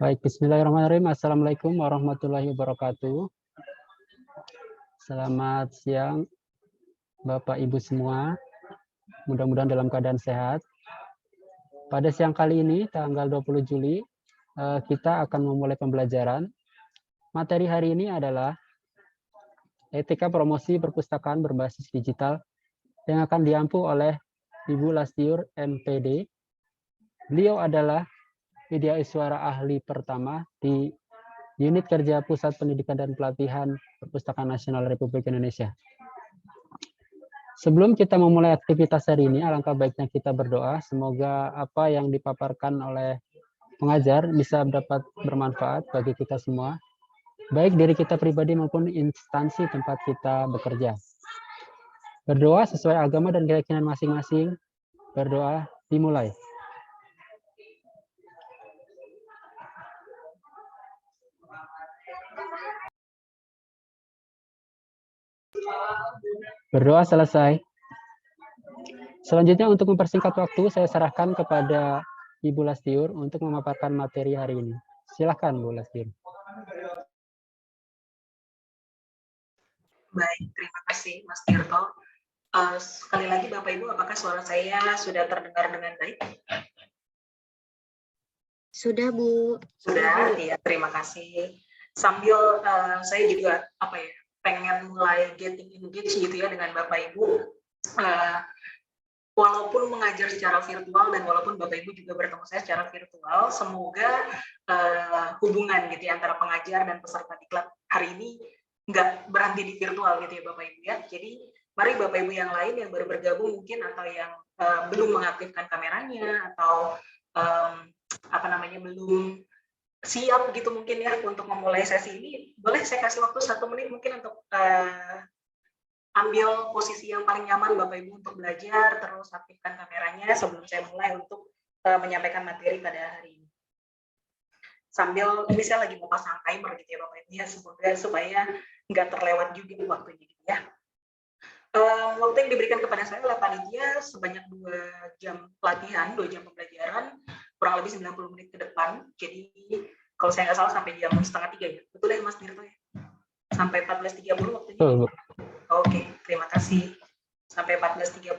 Baik, bismillahirrahmanirrahim. Assalamualaikum warahmatullahi wabarakatuh. Selamat siang, Bapak Ibu semua. Mudah-mudahan dalam keadaan sehat. Pada siang kali ini, tanggal 20 Juli, kita akan memulai pembelajaran. Materi hari ini adalah etika promosi perpustakaan berbasis digital yang akan diampu oleh Ibu Lastiur, MPD. Beliau adalah Widyaswara ahli pertama di Unit Kerja Pusat Pendidikan dan Pelatihan Perpustakaan Nasional Republik Indonesia. Sebelum kita memulai aktivitas hari ini, alangkah baiknya kita berdoa. Semoga apa yang dipaparkan oleh pengajar bisa dapat bermanfaat bagi kita semua, baik diri kita pribadi maupun instansi tempat kita bekerja. Berdoa sesuai agama dan keyakinan masing-masing. Berdoa dimulai. Berdoa selesai. Selanjutnya untuk mempersingkat waktu, saya serahkan kepada Ibu Lastiur untuk memaparkan materi hari ini. Silakan, Bu Lastiur. Baik, terima kasih Mas Tirto. Sekali lagi Bapak Ibu, apakah suara saya sudah terdengar dengan baik? Sudah, Bu. Sudah, ya, terima kasih. Sambil saya juga pengen mulai getting engaged gitu ya dengan Bapak Ibu. Walaupun mengajar secara virtual dan walaupun Bapak Ibu juga bertemu saya secara virtual, semoga hubungan gitu ya antara pengajar dan peserta diklat hari ini nggak berhenti di virtual gitu ya Bapak Ibu ya. Jadi mari Bapak Ibu yang lain yang baru bergabung mungkin atau yang belum mengaktifkan kameranya atau belum siap gitu mungkin ya untuk memulai sesi ini, boleh saya kasih waktu 1 menit mungkin untuk ambil posisi yang paling nyaman Bapak Ibu untuk belajar, terus aktifkan kameranya sebelum saya mulai untuk menyampaikan materi pada hari ini. Sambil ini saya lagi mau pasang timer gitu ya Bapak Ibu ya, semoga supaya nggak terlewat juga waktunya gitu ya. Waktu yang diberikan kepada saya oleh panitia sebanyak 2 jam pelatihan, 2 jam pembelajaran, kurang lebih 90 menit ke depan. Jadi kalau saya nggak salah sampai jam 2:30 ya, betul ya Mas Dirto ya? Sampai 14.30 waktunya. Oke, terima kasih. Sampai 14.30,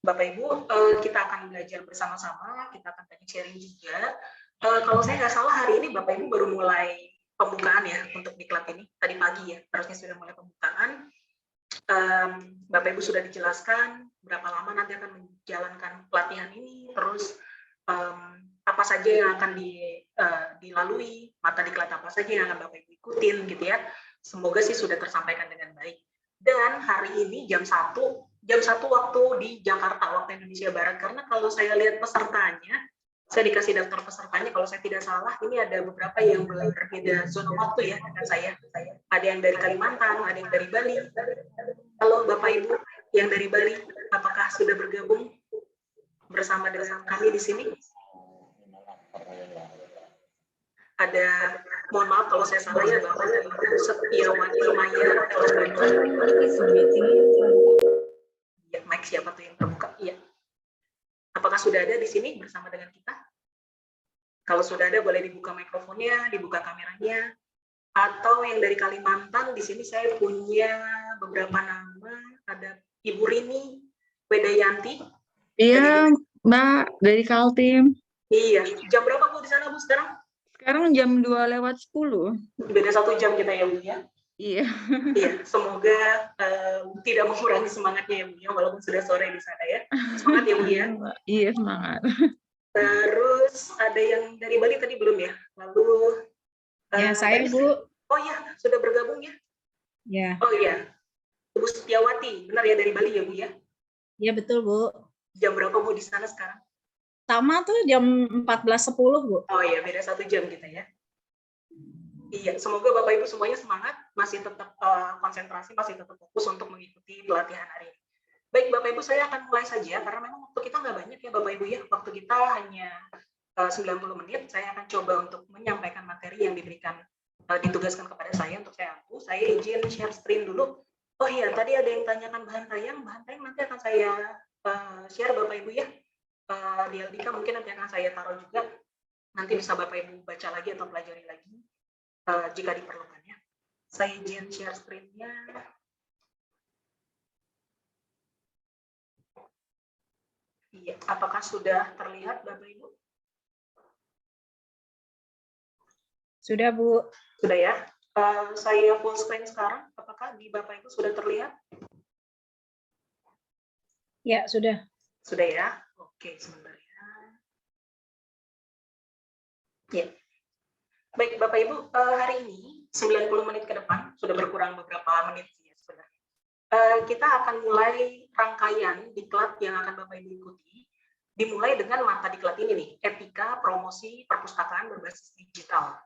Bapak Ibu, kita akan belajar bersama-sama, kita akan banyak sharing juga. Kalau saya nggak salah hari ini Bapak Ibu baru mulai pembukaan ya untuk diklat ini, tadi pagi ya, harusnya sudah mulai pembukaan. Bapak Ibu sudah dijelaskan berapa lama nanti akan menjalankan pelatihan ini, terus apa saja yang akan dilalui, mata diklat apa saja yang akan Bapak Ibu ikutin gitu ya. Semoga sih sudah tersampaikan dengan baik. Dan hari ini jam 1 waktu di Jakarta, waktu Indonesia Barat, karena kalau saya lihat pesertanya, saya dikasih daftar pesertanya, kalau saya tidak salah, ini ada beberapa yang berbeda zona waktu ya dengan saya. Ada yang dari Kalimantan, ada yang dari Bali. Halo Bapak Ibu yang dari Bali, apakah sudah bergabung bersama dengan kami di sini? Ada, mohon maaf kalau saya salah ya Bapak Ibu Setiawati Maya. Ya, mic siapa tuh yang terbuka? Iya. Apakah sudah ada di sini bersama dengan kita? Kalau sudah ada boleh dibuka mikrofonnya, dibuka kameranya. Atau yang dari Kalimantan, di sini saya punya beberapa nama, ada Ibu Rini Wedayanti. Iya, Mbak, dari Kaltim. Iya, jam berapa Bu di sana Bu sekarang? Sekarang jam 2:10. Beda 1 jam kita ya Bu ya? Iya. Iya, semoga tidak mengurangi semangatnya ya Bu ya, walaupun sudah sore di sana ya. Semangat ya Bu ya? Iya, semangat. Terus ada yang dari Bali tadi belum ya? Lalu Ya, saya Bu. Oh ya, sudah bergabung ya? Ya. Oh iya, Bu Setiawati, benar ya dari Bali ya Bu ya? Iya betul Bu. Jam berapa Bu di sana sekarang? Sama tuh jam 14.10 Bu. Oh iya, beda 1 jam kita ya. Iya, semoga Bapak Ibu semuanya semangat, masih tetap konsentrasi, masih tetap fokus untuk mengikuti pelatihan hari ini. Baik Bapak Ibu, saya akan mulai saja karena memang waktu kita nggak banyak ya Bapak Ibu ya. Waktu kita hanya 90 menit. Saya akan coba untuk menyampaikan materi yang diberikan, ditugaskan kepada saya untuk saya ampu. Saya izin share screen dulu. Oh iya, tadi ada yang tanyakan bahan tayang nanti akan saya share Bapak Ibu ya. Di Aldika mungkin nanti akan saya taruh juga nanti bisa Bapak Ibu baca lagi atau pelajari lagi jika diperlukan ya. Saya izin share screen-nya. Iya, apakah sudah terlihat Bapak Ibu? Sudah, Bu. Sudah ya. Saya full screen sekarang. Apakah di Bapak Ibu sudah terlihat? Ya, sudah. Sudah ya. Oke, sebentar ya. Ya. Baik, Bapak Ibu, hari ini 90 menit ke depan, sudah berkurang beberapa menit ya sebenarnya. Kita akan mulai rangkaian diklat yang akan Bapak Ibu ikuti, dimulai dengan mata diklat ini nih, Etika Promosi Perpustakaan Berbasis Digital.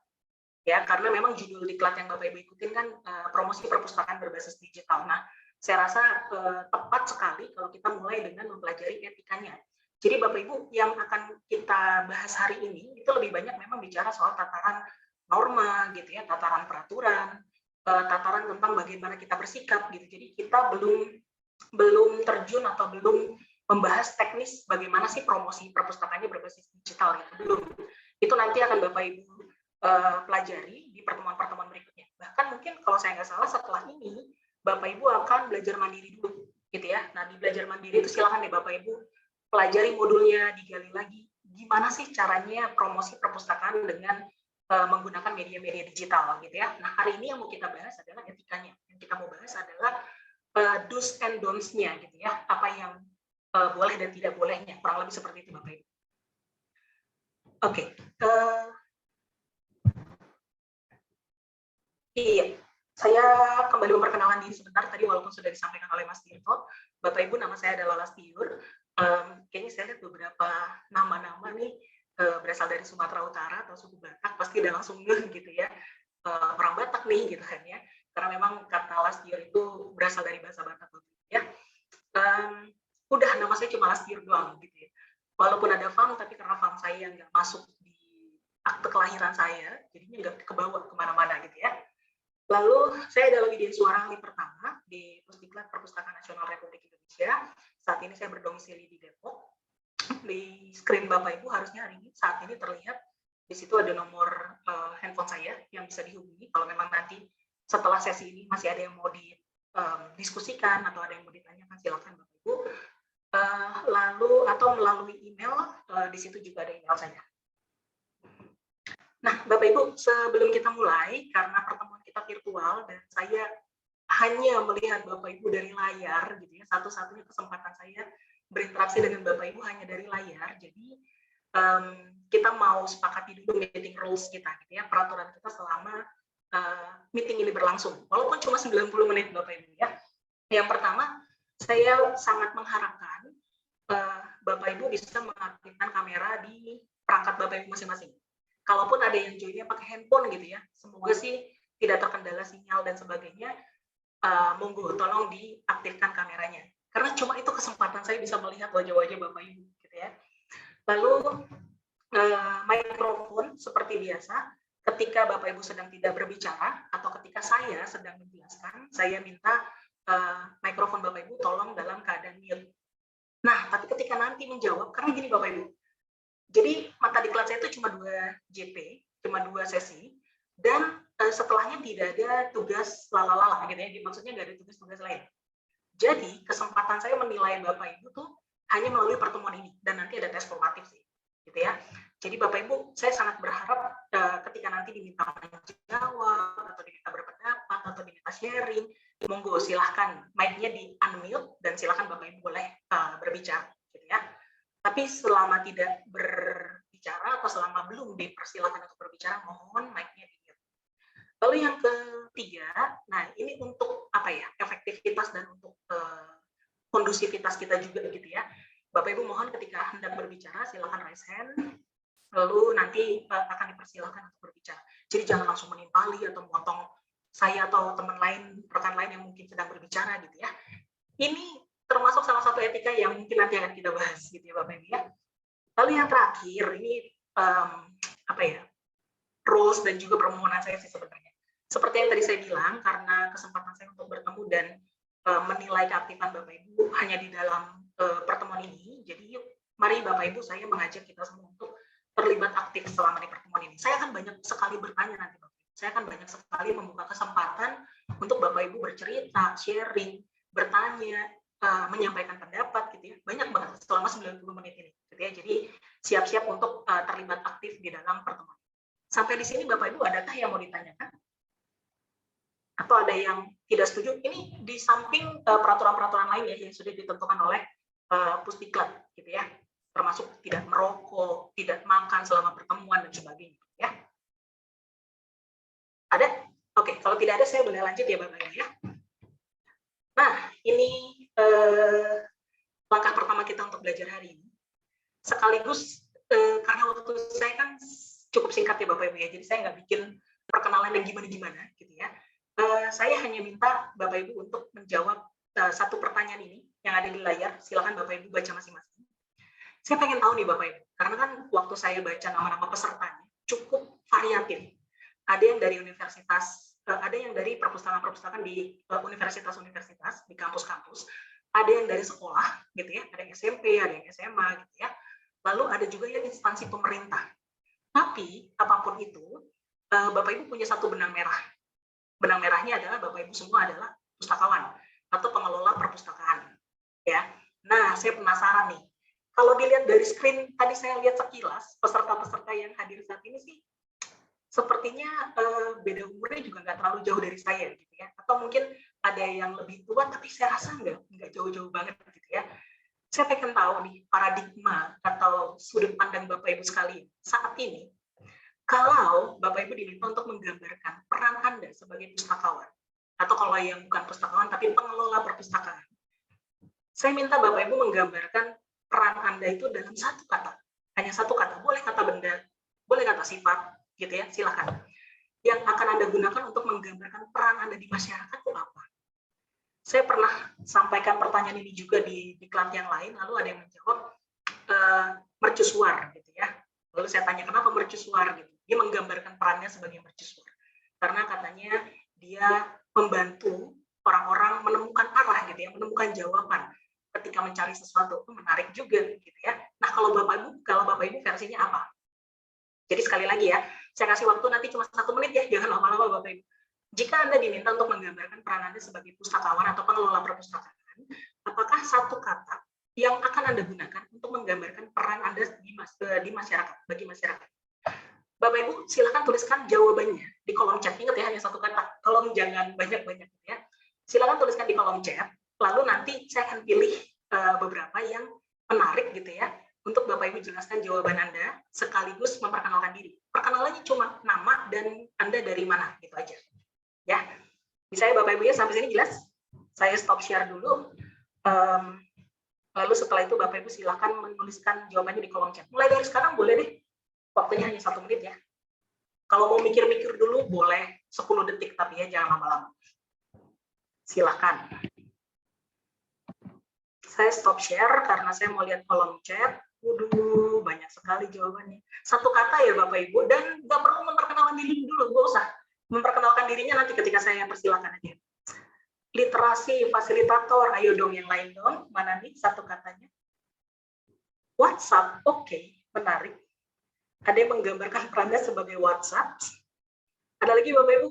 Ya, karena memang judul diklat yang Bapak Ibu ikutin kan promosi perpustakaan berbasis digital. Nah, saya rasa tepat sekali kalau kita mulai dengan mempelajari etikanya. Jadi Bapak Ibu yang akan kita bahas hari ini itu lebih banyak memang bicara soal tataran norma gitu ya, tataran peraturan, tataran tentang bagaimana kita bersikap gitu. Jadi kita belum terjun atau belum membahas teknis bagaimana sih promosi perpustakaannya berbasis digital gitu. Belum. Itu nanti akan Bapak Ibu pelajari di pertemuan-pertemuan berikutnya. Bahkan mungkin kalau saya nggak salah setelah ini Bapak Ibu akan belajar mandiri dulu, gitu ya. Nah di belajar mandiri itu silakan deh Bapak Ibu pelajari modulnya, digali lagi gimana sih caranya promosi perpustakaan dengan menggunakan media-media digital, gitu ya. Nah hari ini yang mau kita bahas adalah etikanya. Yang kita mau bahas adalah do's and don'ts-nya, gitu ya. Apa yang boleh dan tidak bolehnya, kurang lebih seperti itu Bapak Ibu. Oke. Iya, saya kembali memperkenalkan diri sebentar. Tadi walaupun sudah disampaikan oleh Mas Tirto, Bapak Ibu, nama saya adalah Lastiur. Kayaknya saya lihat beberapa nama-nama nih berasal dari Sumatera Utara atau suku Batak, pasti udah langsung ngeh gitu ya. Orang Batak nih gitu kan ya. Karena memang kata Lastiur itu berasal dari bahasa Batak ya. Udah nama saya cuma Lastiur doang gitu ya. Walaupun ada FAM, tapi karena FAM saya nggak masuk di akte kelahiran saya, jadinya nggak kebawa kemana-mana gitu ya. Lalu saya adalah Widya Suara ahli pertama di Pusdiklat Perpustakaan Nasional Republik Indonesia. Saat ini saya berdomisili di Depok. Di screen Bapak Ibu harusnya hari ini saat ini terlihat di situ ada nomor handphone saya yang bisa dihubungi. Kalau memang nanti setelah sesi ini masih ada yang mau didiskusikan atau ada yang mau ditanyakan, silakan Bapak Ibu. Lalu atau melalui email di situ juga ada email saya. Nah, Bapak Ibu, sebelum kita mulai, karena pertemuan kita virtual dan saya hanya melihat Bapak Ibu dari layar, gitu ya, satu-satunya kesempatan saya berinteraksi dengan Bapak Ibu hanya dari layar. Jadi kita mau sepakati dulu meeting rules kita, gitu ya, peraturan kita selama meeting ini berlangsung, walaupun cuma 90 menit Bapak Ibu ya. Yang pertama, saya sangat mengharapkan Bapak Ibu bisa mengaktifkan kamera di perangkat Bapak Ibu masing-masing. Kalaupun ada yang joinnya pakai handphone gitu ya, semoga sih tidak terkendala sinyal dan sebagainya, monggo tolong diaktifkan kameranya. Karena cuma itu kesempatan saya bisa melihat wajah-wajah Bapak Ibu gitu ya. Lalu mikrofon seperti biasa, ketika Bapak Ibu sedang tidak berbicara atau ketika saya sedang menjelaskan, saya minta mikrofon Bapak Ibu tolong dalam keadaan mute. Nah, tapi ketika nanti menjawab, karena gini Bapak Ibu, jadi mata diklat saya itu cuma 2 JP, cuma 2 sesi, dan setelahnya tidak ada tugas lalala gitu ya, maksudnya nggak ada tugas-tugas lain. Jadi kesempatan saya menilai Bapak Ibu tuh hanya melalui pertemuan ini, dan nanti ada tes formatif sih, gitu ya. Jadi Bapak Ibu, saya sangat berharap ketika nanti diminta menjawab, atau diminta berpendapat, atau diminta sharing, monggo silahkan mic-nya di unmute, dan silahkan Bapak Ibu boleh berbicara, gitu ya. Tapi selama tidak berbicara atau selama belum dipersilakan untuk berbicara, mohon mic-nya di-mute. Lalu yang ketiga, nah ini untuk apa ya, efektivitas dan untuk kondusivitas kita juga gitu ya. Bapak Ibu mohon ketika hendak berbicara silakan raise hand, lalu nanti akan dipersilakan untuk berbicara. Jadi jangan langsung menimpali atau memotong saya atau teman lain, rekan lain yang mungkin sedang berbicara gitu ya. Ini termasuk salah satu etika yang mungkin nanti akan kita bahas gitu ya Bapak Ibu ya. Lalu yang terakhir ini apa ya, rules dan juga permohonan saya sih sebenarnya. Seperti yang tadi saya bilang, karena kesempatan saya untuk bertemu dan menilai keaktifan Bapak Ibu hanya di dalam pertemuan ini, jadi yuk mari Bapak Ibu saya mengajak kita semua untuk terlibat aktif selama di pertemuan ini. Saya akan banyak sekali bertanya nanti, Bapak. Saya akan banyak sekali membuka kesempatan untuk Bapak Ibu bercerita, sharing, bertanya, menyampaikan pendapat gitu ya. Banyak banget selama 90 menit ini gitu ya. Jadi siap-siap untuk terlibat aktif di dalam pertemuan. Sampai di sini Bapak Ibu adakah yang mau ditanyakan? Atau ada yang tidak setuju? Ini di samping peraturan-peraturan lain ya yang sudah ditentukan oleh Pusdiklat gitu ya. Termasuk tidak merokok, tidak makan selama pertemuan dan sebagainya ya. Ada? Oke, kalau tidak ada saya boleh lanjut ya Bapak Ibu ya. Nah, ini langkah pertama kita untuk belajar hari ini. Sekaligus karena waktu saya kan cukup singkat ya Bapak Ibu ya, jadi saya nggak bikin perkenalan yang gimana-gimana gitu ya. Saya hanya minta Bapak Ibu untuk menjawab satu pertanyaan ini yang ada di layar. Silakan Bapak Ibu baca masing-masing. Saya pengen tahu nih Bapak Ibu, karena kan waktu saya baca nama-nama pesertanya cukup variatif. Ada yang dari universitas, ada yang dari perpustakaan-perpustakaan di universitas-universitas, di kampus-kampus, ada yang dari sekolah, gitu ya, ada yang SMP, ada yang SMA, gitu ya. Lalu ada juga yang instansi pemerintah. Tapi apapun itu, Bapak Ibu punya satu benang merah. Benang merahnya adalah Bapak Ibu semua adalah pustakawan atau pengelola perpustakaan. Ya, nah saya penasaran nih. Kalau dilihat dari screen tadi saya lihat sekilas peserta-peserta yang hadir saat ini sih sepertinya beda umurnya juga nggak terlalu jauh dari saya gitu ya. Atau mungkin ada yang lebih tua tapi saya rasa nggak jauh-jauh banget gitu ya. Saya pengen tahu nih paradigma atau sudut pandang Bapak Ibu sekalian saat ini. Kalau Bapak Ibu diminta untuk menggambarkan peran Anda sebagai pustakawan atau kalau yang bukan pustakawan tapi pengelola perpustakaan. Saya minta Bapak Ibu menggambarkan peran Anda itu dalam satu kata. Hanya satu kata. Boleh kata benda, boleh kata sifat, gitu ya, silakan. Yang akan Anda gunakan untuk menggambarkan peran Anda di masyarakat itu apa? Saya pernah sampaikan pertanyaan ini juga di diklat yang lain, lalu ada yang menjawab mercusuar, gitu ya. Lalu saya tanya kenapa mercusuar, gitu. Dia menggambarkan perannya sebagai mercusuar. Karena katanya dia membantu orang-orang menemukan arah, gitu ya, menemukan jawaban ketika mencari sesuatu. Itu menarik juga, gitu ya. Nah, kalau Bapak Ibu versinya apa? Jadi sekali lagi ya, saya kasih waktu nanti cuma 1 menit ya, jangan lama-lama Bapak Ibu. Jika Anda diminta untuk menggambarkan peran Anda sebagai pustakawan atau pengelola perpustakaan, apakah satu kata yang akan Anda gunakan untuk menggambarkan peran Anda di masyarakat, bagi masyarakat? Bapak Ibu, silakan tuliskan jawabannya di kolom chat. Ingat ya, hanya satu kata. Tolong jangan banyak-banyak ya. Silakan tuliskan di kolom chat. Lalu nanti saya akan pilih beberapa yang menarik gitu ya. Untuk Bapak Ibu jelaskan jawaban Anda sekaligus memperkenalkan diri. Perkenalannya cuma nama dan Anda dari mana gitu aja. Ya. Bisa ya Bapak Ibu ya sampai sini jelas? Saya stop share dulu. Lalu setelah itu Bapak Ibu silakan menuliskan jawabannya di kolom chat. Mulai dari sekarang boleh deh. Waktunya hanya 1 menit ya. Kalau mau mikir-mikir dulu boleh 10 detik tapi ya jangan lama-lama. Silakan. Saya stop share karena saya mau lihat kolom chat. Waduh, banyak sekali jawabannya. Satu kata ya Bapak Ibu, dan nggak perlu memperkenalkan diri dulu, nggak usah. Memperkenalkan dirinya nanti ketika saya persilakan aja. Literasi fasilitator, ayo dong yang lain dong. Mana nih satu katanya? WhatsApp, oke, menarik. Ada yang menggambarkan perannya sebagai WhatsApp. Ada lagi Bapak Ibu?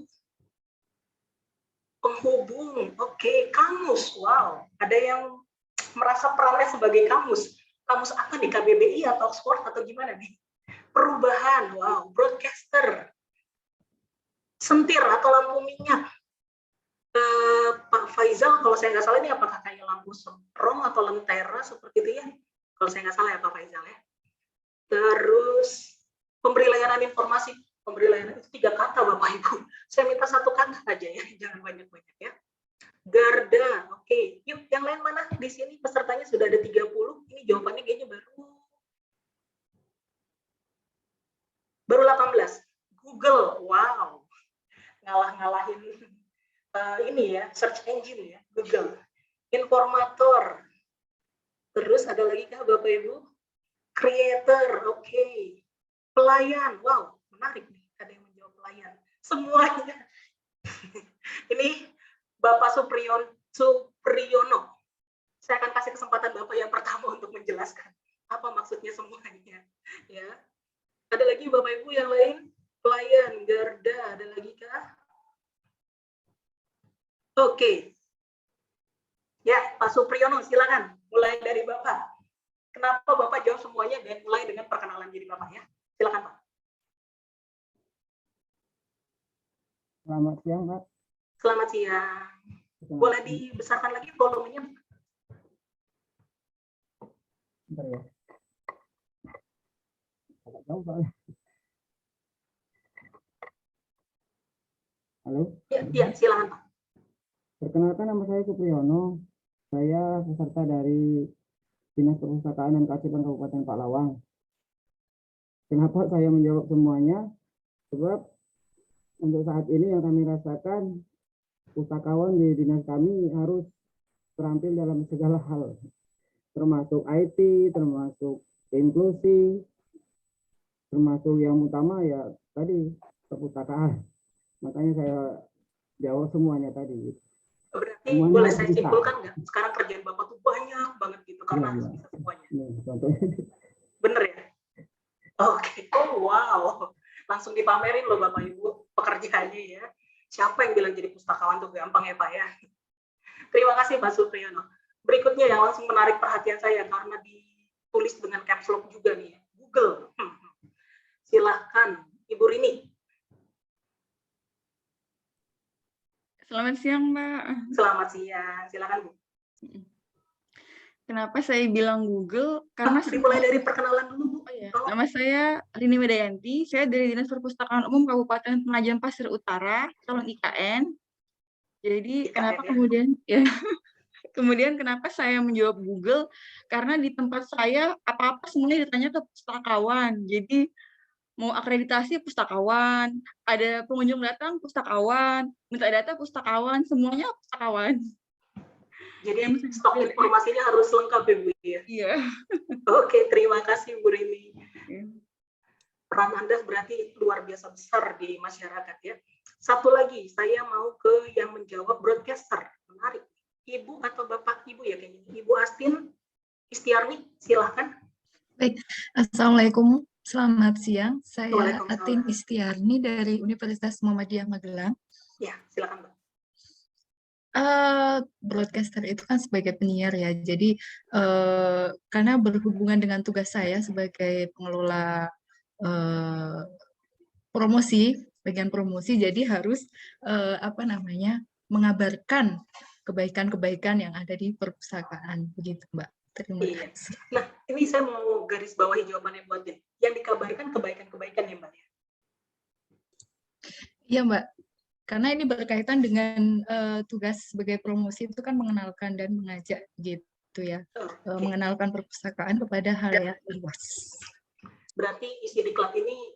Penghubung, oke. Kamus, wow. Ada yang merasa perannya sebagai kamus. Kamus apa nih, KBBI atau Oxford atau gimana nih? Perubahan, wow. Broadcaster. Sentir atau lampu minyak. Pak Faizal, kalau saya nggak salah ini apakah kayak lampu semprong atau lentera seperti itu ya? Kalau saya nggak salah ya Pak Faizal ya. Terus pemberi layanan informasi. Pemberi layanan itu 3 kata Bapak Ibu. Saya minta 1 kata aja ya, jangan banyak-banyak ya. Garda, oke. Yuk, yang lain mana? Di sini pesertanya sudah ada 30. Ini jawabannya kayaknya baru 18. Google, wow. Ngalah-ngalahin ini ya, search engine ya, Google. Informator. Terus ada lagi kah Bapak Ibu? Creator, oke. Pelayan, wow, menarik nih. Ada yang menjawab pelayan. Semuanya. Ini Bapak Supriyono. Saya akan kasih kesempatan Bapak yang pertama untuk menjelaskan apa maksudnya semuanya. Ya. Ada lagi Bapak Ibu yang lain? Pelayan, garda, ada lagi kah? Oke. Ya, Pak Supriyono, silakan. Mulai dari Bapak. Kenapa Bapak jawab semuanya dan mulai dengan perkenalan diri Bapak ya? Silakan Pak. Selamat siang, Pak. Selamat siang. Boleh dibesarkan lagi volumenya? Bentar ya. Agak jauh, Pak. Halo. Ya, silakan Pak. Perkenalkan, nama saya Supriyono. Saya peserta dari Dinas Perpustakaan dan Kearsipan Kabupaten Paklawang. Kenapa saya menjawab semuanya? Sebab untuk saat ini yang kami rasakan, pustakawan di dinas kami harus terampil dalam segala hal, termasuk IT, termasuk inklusi, termasuk yang utama ya tadi perpustakaan. Makanya saya jawab semuanya tadi. Berarti Semuanya boleh harus saya bisa. simpulkan nggak? Sekarang kerjaan Bapak tuh banyak banget gitu karena Iya, harus iya. bisa semuanya. Contohnya. Bener ya? Oke. Oh wow. Langsung dipamerin loh Bapak Ibu pekerjaannya ya. Siapa yang bilang jadi pustakawan tuh gampang ya Pak ya? Terima kasih Pak Supriyono. Berikutnya yang langsung menarik perhatian saya karena ditulis dengan caps lock juga nih ya. Google. Silahkan Ibu Rini. Selamat siang, Mbak. Selamat siang. Silakan Bu. Kenapa saya bilang Google? Karena Dimulai dari perkenalan dulu Bu. Oh ya, Tolong. nama saya Rini Widayanti. Saya dari Dinas Perpustakaan Umum Kabupaten Penajam Pasir Utara, calon IKN. Jadi IKN, kenapa ya. kemudian ya kemudian kenapa saya menjawab Google? Karena di tempat saya apa-apa semuanya ditanya ke pustakawan. Jadi mau akreditasi pustakawan, ada pengunjung datang pustakawan, minta data pustakawan, semuanya pustakawan. Jadi stok informasinya harus lengkap ya Bu ya. Iya. Oke, terima kasih Bu Rini. Iya. Peran Anda berarti luar biasa besar di masyarakat ya. Satu lagi, saya mau ke yang menjawab broadcaster. Menarik. Ibu atau Bapak Ibu ya kayaknya. Ibu Astin Istiarni, silahkan. Baik, Assalamualaikum, selamat siang. Saya Waalaikumsalam. Atin Istiarni dari Universitas Muhammadiyah Magelang. Ya, silakan Mbak. Broadcaster itu kan sebagai penyiar ya, jadi karena berhubungan dengan tugas saya sebagai pengelola promosi, bagian promosi, jadi harus mengabarkan kebaikan-kebaikan yang ada di perpustakaan, begitu Mbak. Terima Iya. kasih. Nah, ini saya mau garis bawahi jawabannya buat Din. Yang dikabarkan kebaikan-kebaikan ya Mbak ya. Iya Mbak, karena ini berkaitan dengan tugas sebagai promosi itu kan mengenalkan dan mengajak gitu ya, Oke. mengenalkan perpustakaan kepada halayak luas. Berarti isi diklat ini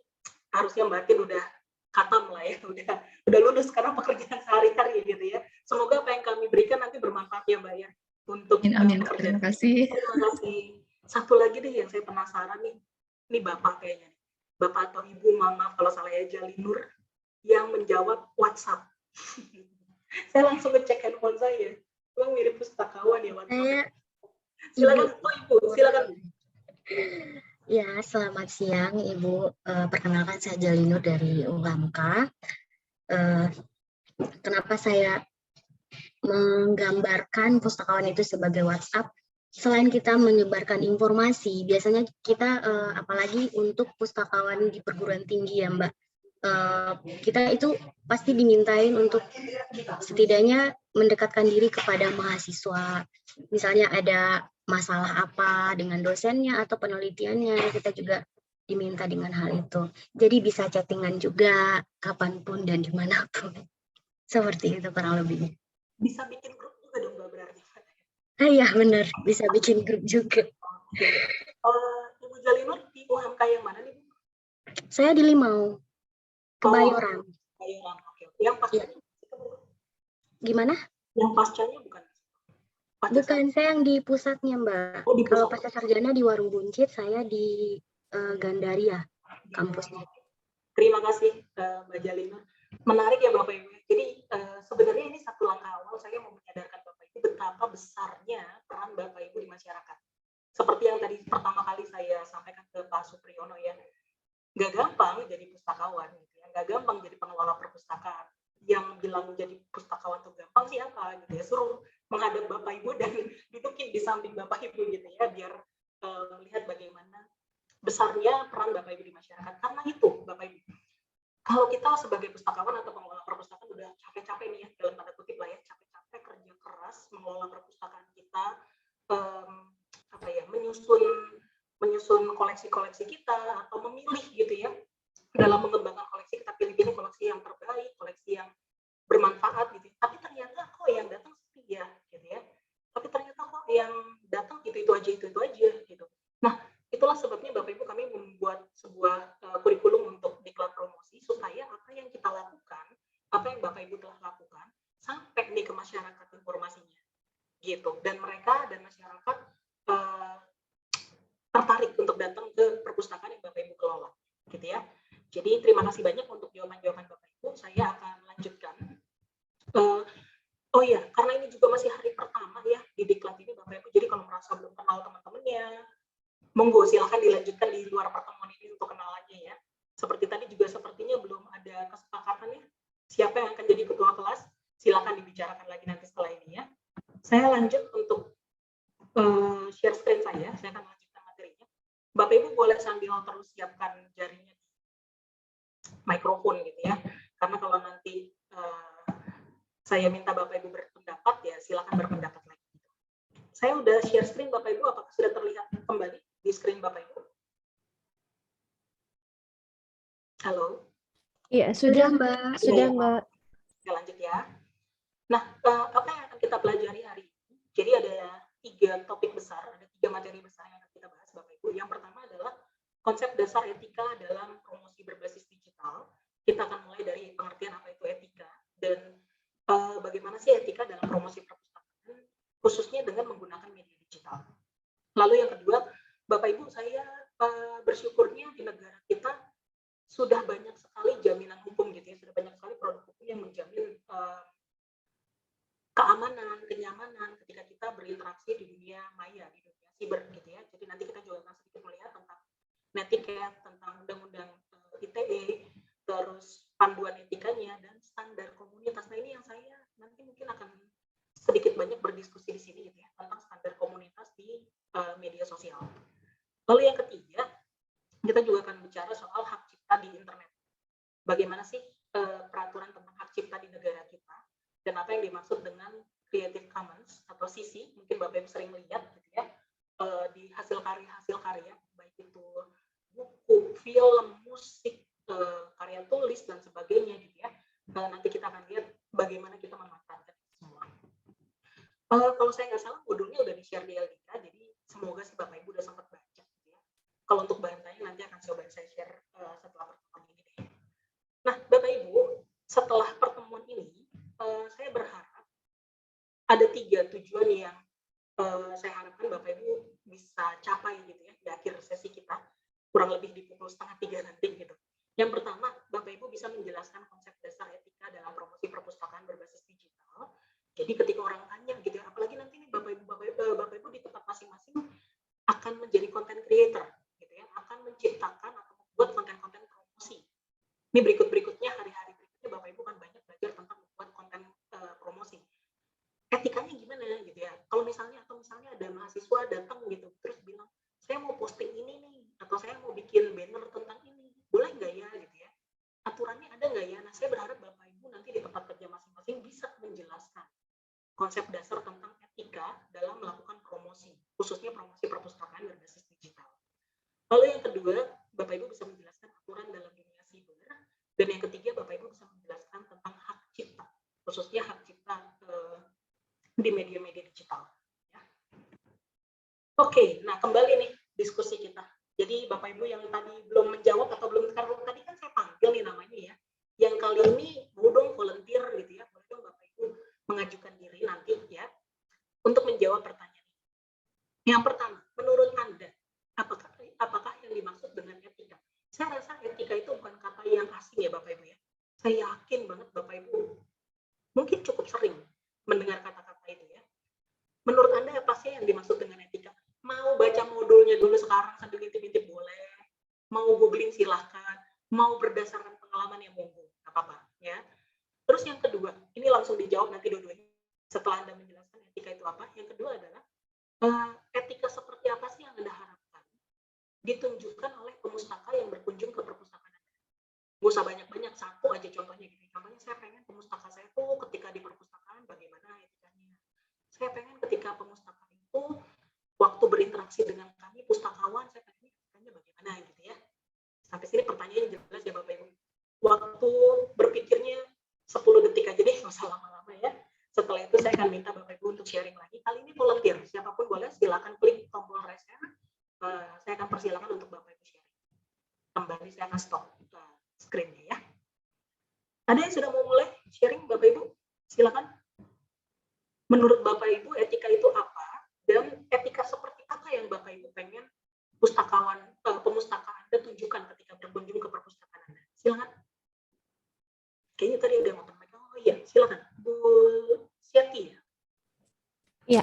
harusnya Mbak Tin udah khatam lah ya, udah lulus karena pekerjaan sehari-hari gitu ya. Semoga apa yang kami berikan nanti bermanfaat ya Mbak ya untuk Amin. pekerjaan. Terima kasih. Terima kasih. Satu lagi deh yang saya penasaran nih, ini Bapak kayaknya, Bapak atau Ibu, maaf kalau salah ya, Jalinur yang menjawab WhatsApp. Saya langsung ngecek handphone saya, emang mirip pustakawan ya WhatsApp. Silakan Ibu, silakan. Ya, selamat siang Ibu. Perkenalkan saya Jalinur dari UHAMKA. Kenapa saya menggambarkan pustakawan itu sebagai WhatsApp? Selain kita menyebarkan informasi, biasanya kita apalagi untuk pustakawan di perguruan tinggi ya Mbak, kita itu pasti dimintain untuk setidaknya mendekatkan diri kepada mahasiswa. Misalnya ada masalah apa dengan dosennya atau penelitiannya, kita juga diminta dengan hal itu. Jadi bisa chattingan juga kapanpun dan dimanapun. Seperti itu kurang lebih. Bisa bikin grup juga dong Mbak berarti. Iya benar, bisa bikin grup juga. Ibu Jalinur di UHMK yang mana nih? Saya di Limau, Kebayoran. Kebayoran, oke. Yang pascanya? Gimana? Yang pascanya bukan? Bukan, saya yang di pusatnya Mbak. Oh, di Kalau pusat. pasca sarjana di Warung Buncit, saya di Gandaria, kampusnya. Terima kasih Mbak Jalinur. Menarik ya Bapak Ibu. Jadi sebenarnya ini satu langkah awal saya mau menyadarkan Bapak Ibu betapa besarnya peran Bapak Ibu di masyarakat. Seperti yang tadi pertama kali saya sampaikan ke Pak Supriyono ya. nggak gampang jadi pustakawan, gitu ya. Nggak gampang jadi pengelola perpustakaan. Yang bilang jadi pustakawan tuh gampang siapa, gitu ya. Suruh menghadap Bapak Ibu dan dudukin di samping Bapak Ibu, gitu ya, biar melihat bagaimana besarnya peran Bapak Ibu di masyarakat. Karena itu, Bapak Ibu, kalau kita sebagai pustakawan atau pengelola perpustakaan udah capek-capek nih ya, dalam tanda kutip lah ya, capek-capek kerja keras mengelola perpustakaan kita, apa ya, menyusun koleksi-koleksi kita atau memilih gitu ya, dalam mengembangkan koleksi kita pilih-pilih koleksi yang terbaik, koleksi yang bermanfaat gitu. Tapi ternyata kok yang datang sepi ya, gitu ya. Tapi ternyata kok yang datang itu aja gitu. Nah, itulah sebabnya Bapak Ibu kami membuat sebuah kurikulum untuk diklat promosi supaya apa yang kita lakukan, apa yang Bapak Ibu telah lakukan sampai nih ke masyarakat informasinya, gitu. Dan mereka dan masyarakat tertarik untuk datang ke perpustakaan yang Bapak Ibu kelola, gitu ya. Jadi terima kasih banyak untuk jawaban-jawaban Bapak Ibu. Saya akan lanjutkan. Oh iya, karena ini juga masih hari pertama ya di diklat ini Bapak Ibu. Jadi kalau merasa belum kenal teman-temannya, monggo silahkan dilanjutkan di luar pertemuan ini untuk kenalannya ya. Seperti tadi juga sepertinya belum ada kesepakatannya. Siapa yang akan jadi ketua kelas? Silahkan dibicarakan lagi nanti setelah ini ya. Saya lanjut untuk share screen saya akan lanjutkan materinya. Bapak Ibu boleh sambil terus siapkan jarinya di mikrofon gitu ya. Karena kalau nanti saya minta Bapak Ibu berpendapat ya silakan berpendapat lagi. Saya udah share screen Bapak Ibu, apakah sudah terlihat kembali di screen Bapak Ibu? Halo? Iya, sudah Mbak. Sudah Mbak. Kita lanjut ya. Nah, apa yang akan kita pelajari hari ini? Jadi ada 3 topik besar, ada 3 materi besar yang akan kita bahas Bapak Ibu. Yang pertama adalah konsep dasar etika dalam promosi berbasis digital. Kita akan mulai dari pengertian apa itu etika dan bagaimana sih etika dalam promosi perpustakaan, khususnya dengan menggunakan media digital. Lalu yang kedua, Bapak Ibu, saya bersyukurnya di negara kita sudah banyak sekali jaminan hukum gitu ya, sudah banyak sekali produk hukum yang menjamin keamanan, kenyamanan ketika kita berinteraksi di dunia maya, di dunia siber gitu ya. Jadi nanti kita juga akan sedikit melihat tentang netiquette, tentang undang-undang ITE, terus panduan etikanya dan standar komunitas. Nah ini yang saya nanti mungkin akan sedikit banyak berdiskusi di sini gitu ya, tentang standar komunitas di media sosial. Lalu yang ketiga, kita juga akan bicara soal hak cipta di internet. Bagaimana sih peraturan tentang hak cipta di negara kita dan apa yang dimaksud dengan Creative Commons atau CC, mungkin Bapak Ibu sering lihat gitu ya, di hasil karya, baik itu buku, film, musik, karya tulis dan sebagainya gitu ya. Nanti kita akan lihat bagaimana kita memanfaatkan itu semua. Kalau saya nggak salah modulnya udah di-share di LDK, jadi semoga sih Bapak Ibu udah sempat baca gitu ya. Kalau untuk bahan tanya nanti akan coba saya share setelah pertemuan ini deh. Nah, Bapak Ibu, setelah pertemuan ini saya berharap ada 3 tujuan yang saya harapkan Bapak Ibu bisa capai gitu ya di akhir sesi kita, kurang lebih di pukul 2:30 nanti gitu. Yang pertama, Bapak Ibu bisa menjelaskan konsep dasar etika dalam promosi perpustakaan berbasis digital. Jadi ketika orang tanya gitu ya, apalagi nanti nih Bapak Ibu di tempat masing-masing akan menjadi content creator gitu ya, akan menciptakan atau membuat konten-konten promosi. Ini berikutnya hari-hari berikutnya Bapak Ibu kan banyak belajar tentang membuat konten promosi. Etikanya gimana gitu ya? Kalau misalnya ada mahasiswa datang gitu terus bilang, "Saya mau posting ini nih atau saya mau bikin banner tentang ini." Boleh nggak ya gitu ya? Aturannya ada nggak ya? Nah, saya berharap Bapak Ibu nanti di tempat kerja masing-masing bisa menjelaskan konsep dasar tentang etika dalam melakukan promosi, khususnya promosi perpustakaan berbasis digital. Lalu yang kedua, Bapak Ibu bisa menjelaskan aturan dalam dunia siber, dan yang ketiga Bapak Ibu bisa menjelaskan tentang hak cipta, khususnya hak cipta di media-media digital. Ya. Oke, nah kembali nih diskusi kita. Jadi Bapak Ibu yang tadi belum menjawab atau belum, karena tadi kan saya panggil nih namanya ya, yang kali ini mau dong volunteer gitu ya, boleh dong Bapak Ibu mengajukan diri nanti ya untuk menjawab pertanyaan. Yang pertama, menurut Anda apakah yang dimaksud dengan etika? Saya rasa etika itu bukan kata yang asing ya Bapak Ibu ya. Saya yakin banget Bapak Ibu mungkin cukup sering mendengar kata-kata itu ya. Menurut Anda apa sih yang dimaksud dengan etika? Mau baca modulnya dulu sekarang sambil ngintip-ngintip boleh, mau googling silahkan mau berdasarkan pengalaman yang mumpuni, nggak apa-apa ya. Terus yang kedua, ini langsung dijawab nanti dua-duanya setelah Anda menjelaskan etika itu apa. Yang kedua adalah etika seperti apa sih yang Anda harapkan ditunjukkan oleh pemustaka yang berkunjung ke perpustakaan Anda. Nggak usah banyak-banyak, satu aja contohnya gitu. Contohnya saya pengen pemustaka saya tuh ketika di perpustakaan bagaimana etikanya. Saya pengen ketika pemustaka itu waktu berinteraksi dengan kami pustakawan, saya pengen etikanya bagaimana gitu ya. Sampai sini pertanyaannya jelas ya Bapak Ibu. Waktu berpikirnya 10 detik aja deh, nggak usah lama-lama ya. Setelah itu saya akan minta Bapak Ibu untuk sharing lagi. Kali ini volunteer, siapapun boleh silakan klik tombol raise hand. Saya akan persilakan untuk Bapak Ibu sharing. Kembali saya akan stop screen-nya ya. Ada yang sudah mau mulai sharing Bapak Ibu? Silakan. Menurut Bapak Ibu etika itu apa? Dan etika seperti apa yang Bapak Ibu pengen pemustaka Anda tunjukkan ketika berkunjung ke perpustakaan Anda? Silakan. Kayaknya tadi ada yang mau tambahkan. Oh iya, silakan. Bu Siati ya? Iya.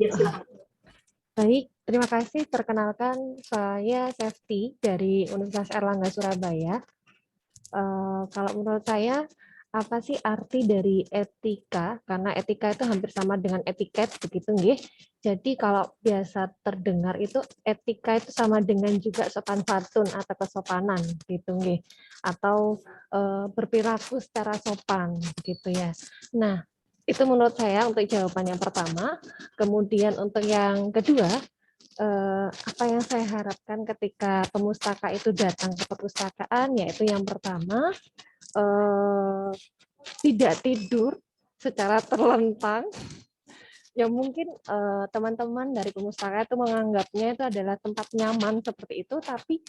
Ya, silakan. Baik, terima kasih. Perkenalkan, saya Safety dari Universitas Erlangga Surabaya. Kalau menurut saya, apa sih arti dari etika? Karena etika itu hampir sama dengan etiket, begitu nggih. Jadi kalau biasa terdengar itu etika itu sama dengan juga sopan santun atau kesopanan, gitu nggih. Atau berperilaku secara sopan, gitu ya. Nah, itu menurut saya untuk jawaban yang pertama. Kemudian untuk yang kedua, apa yang saya harapkan ketika pemustaka itu datang ke perpustakaan, yaitu yang pertama, tidak tidur secara terlentang. Ya mungkin teman-teman dari pemustaka itu menganggapnya itu adalah tempat nyaman seperti itu, tapi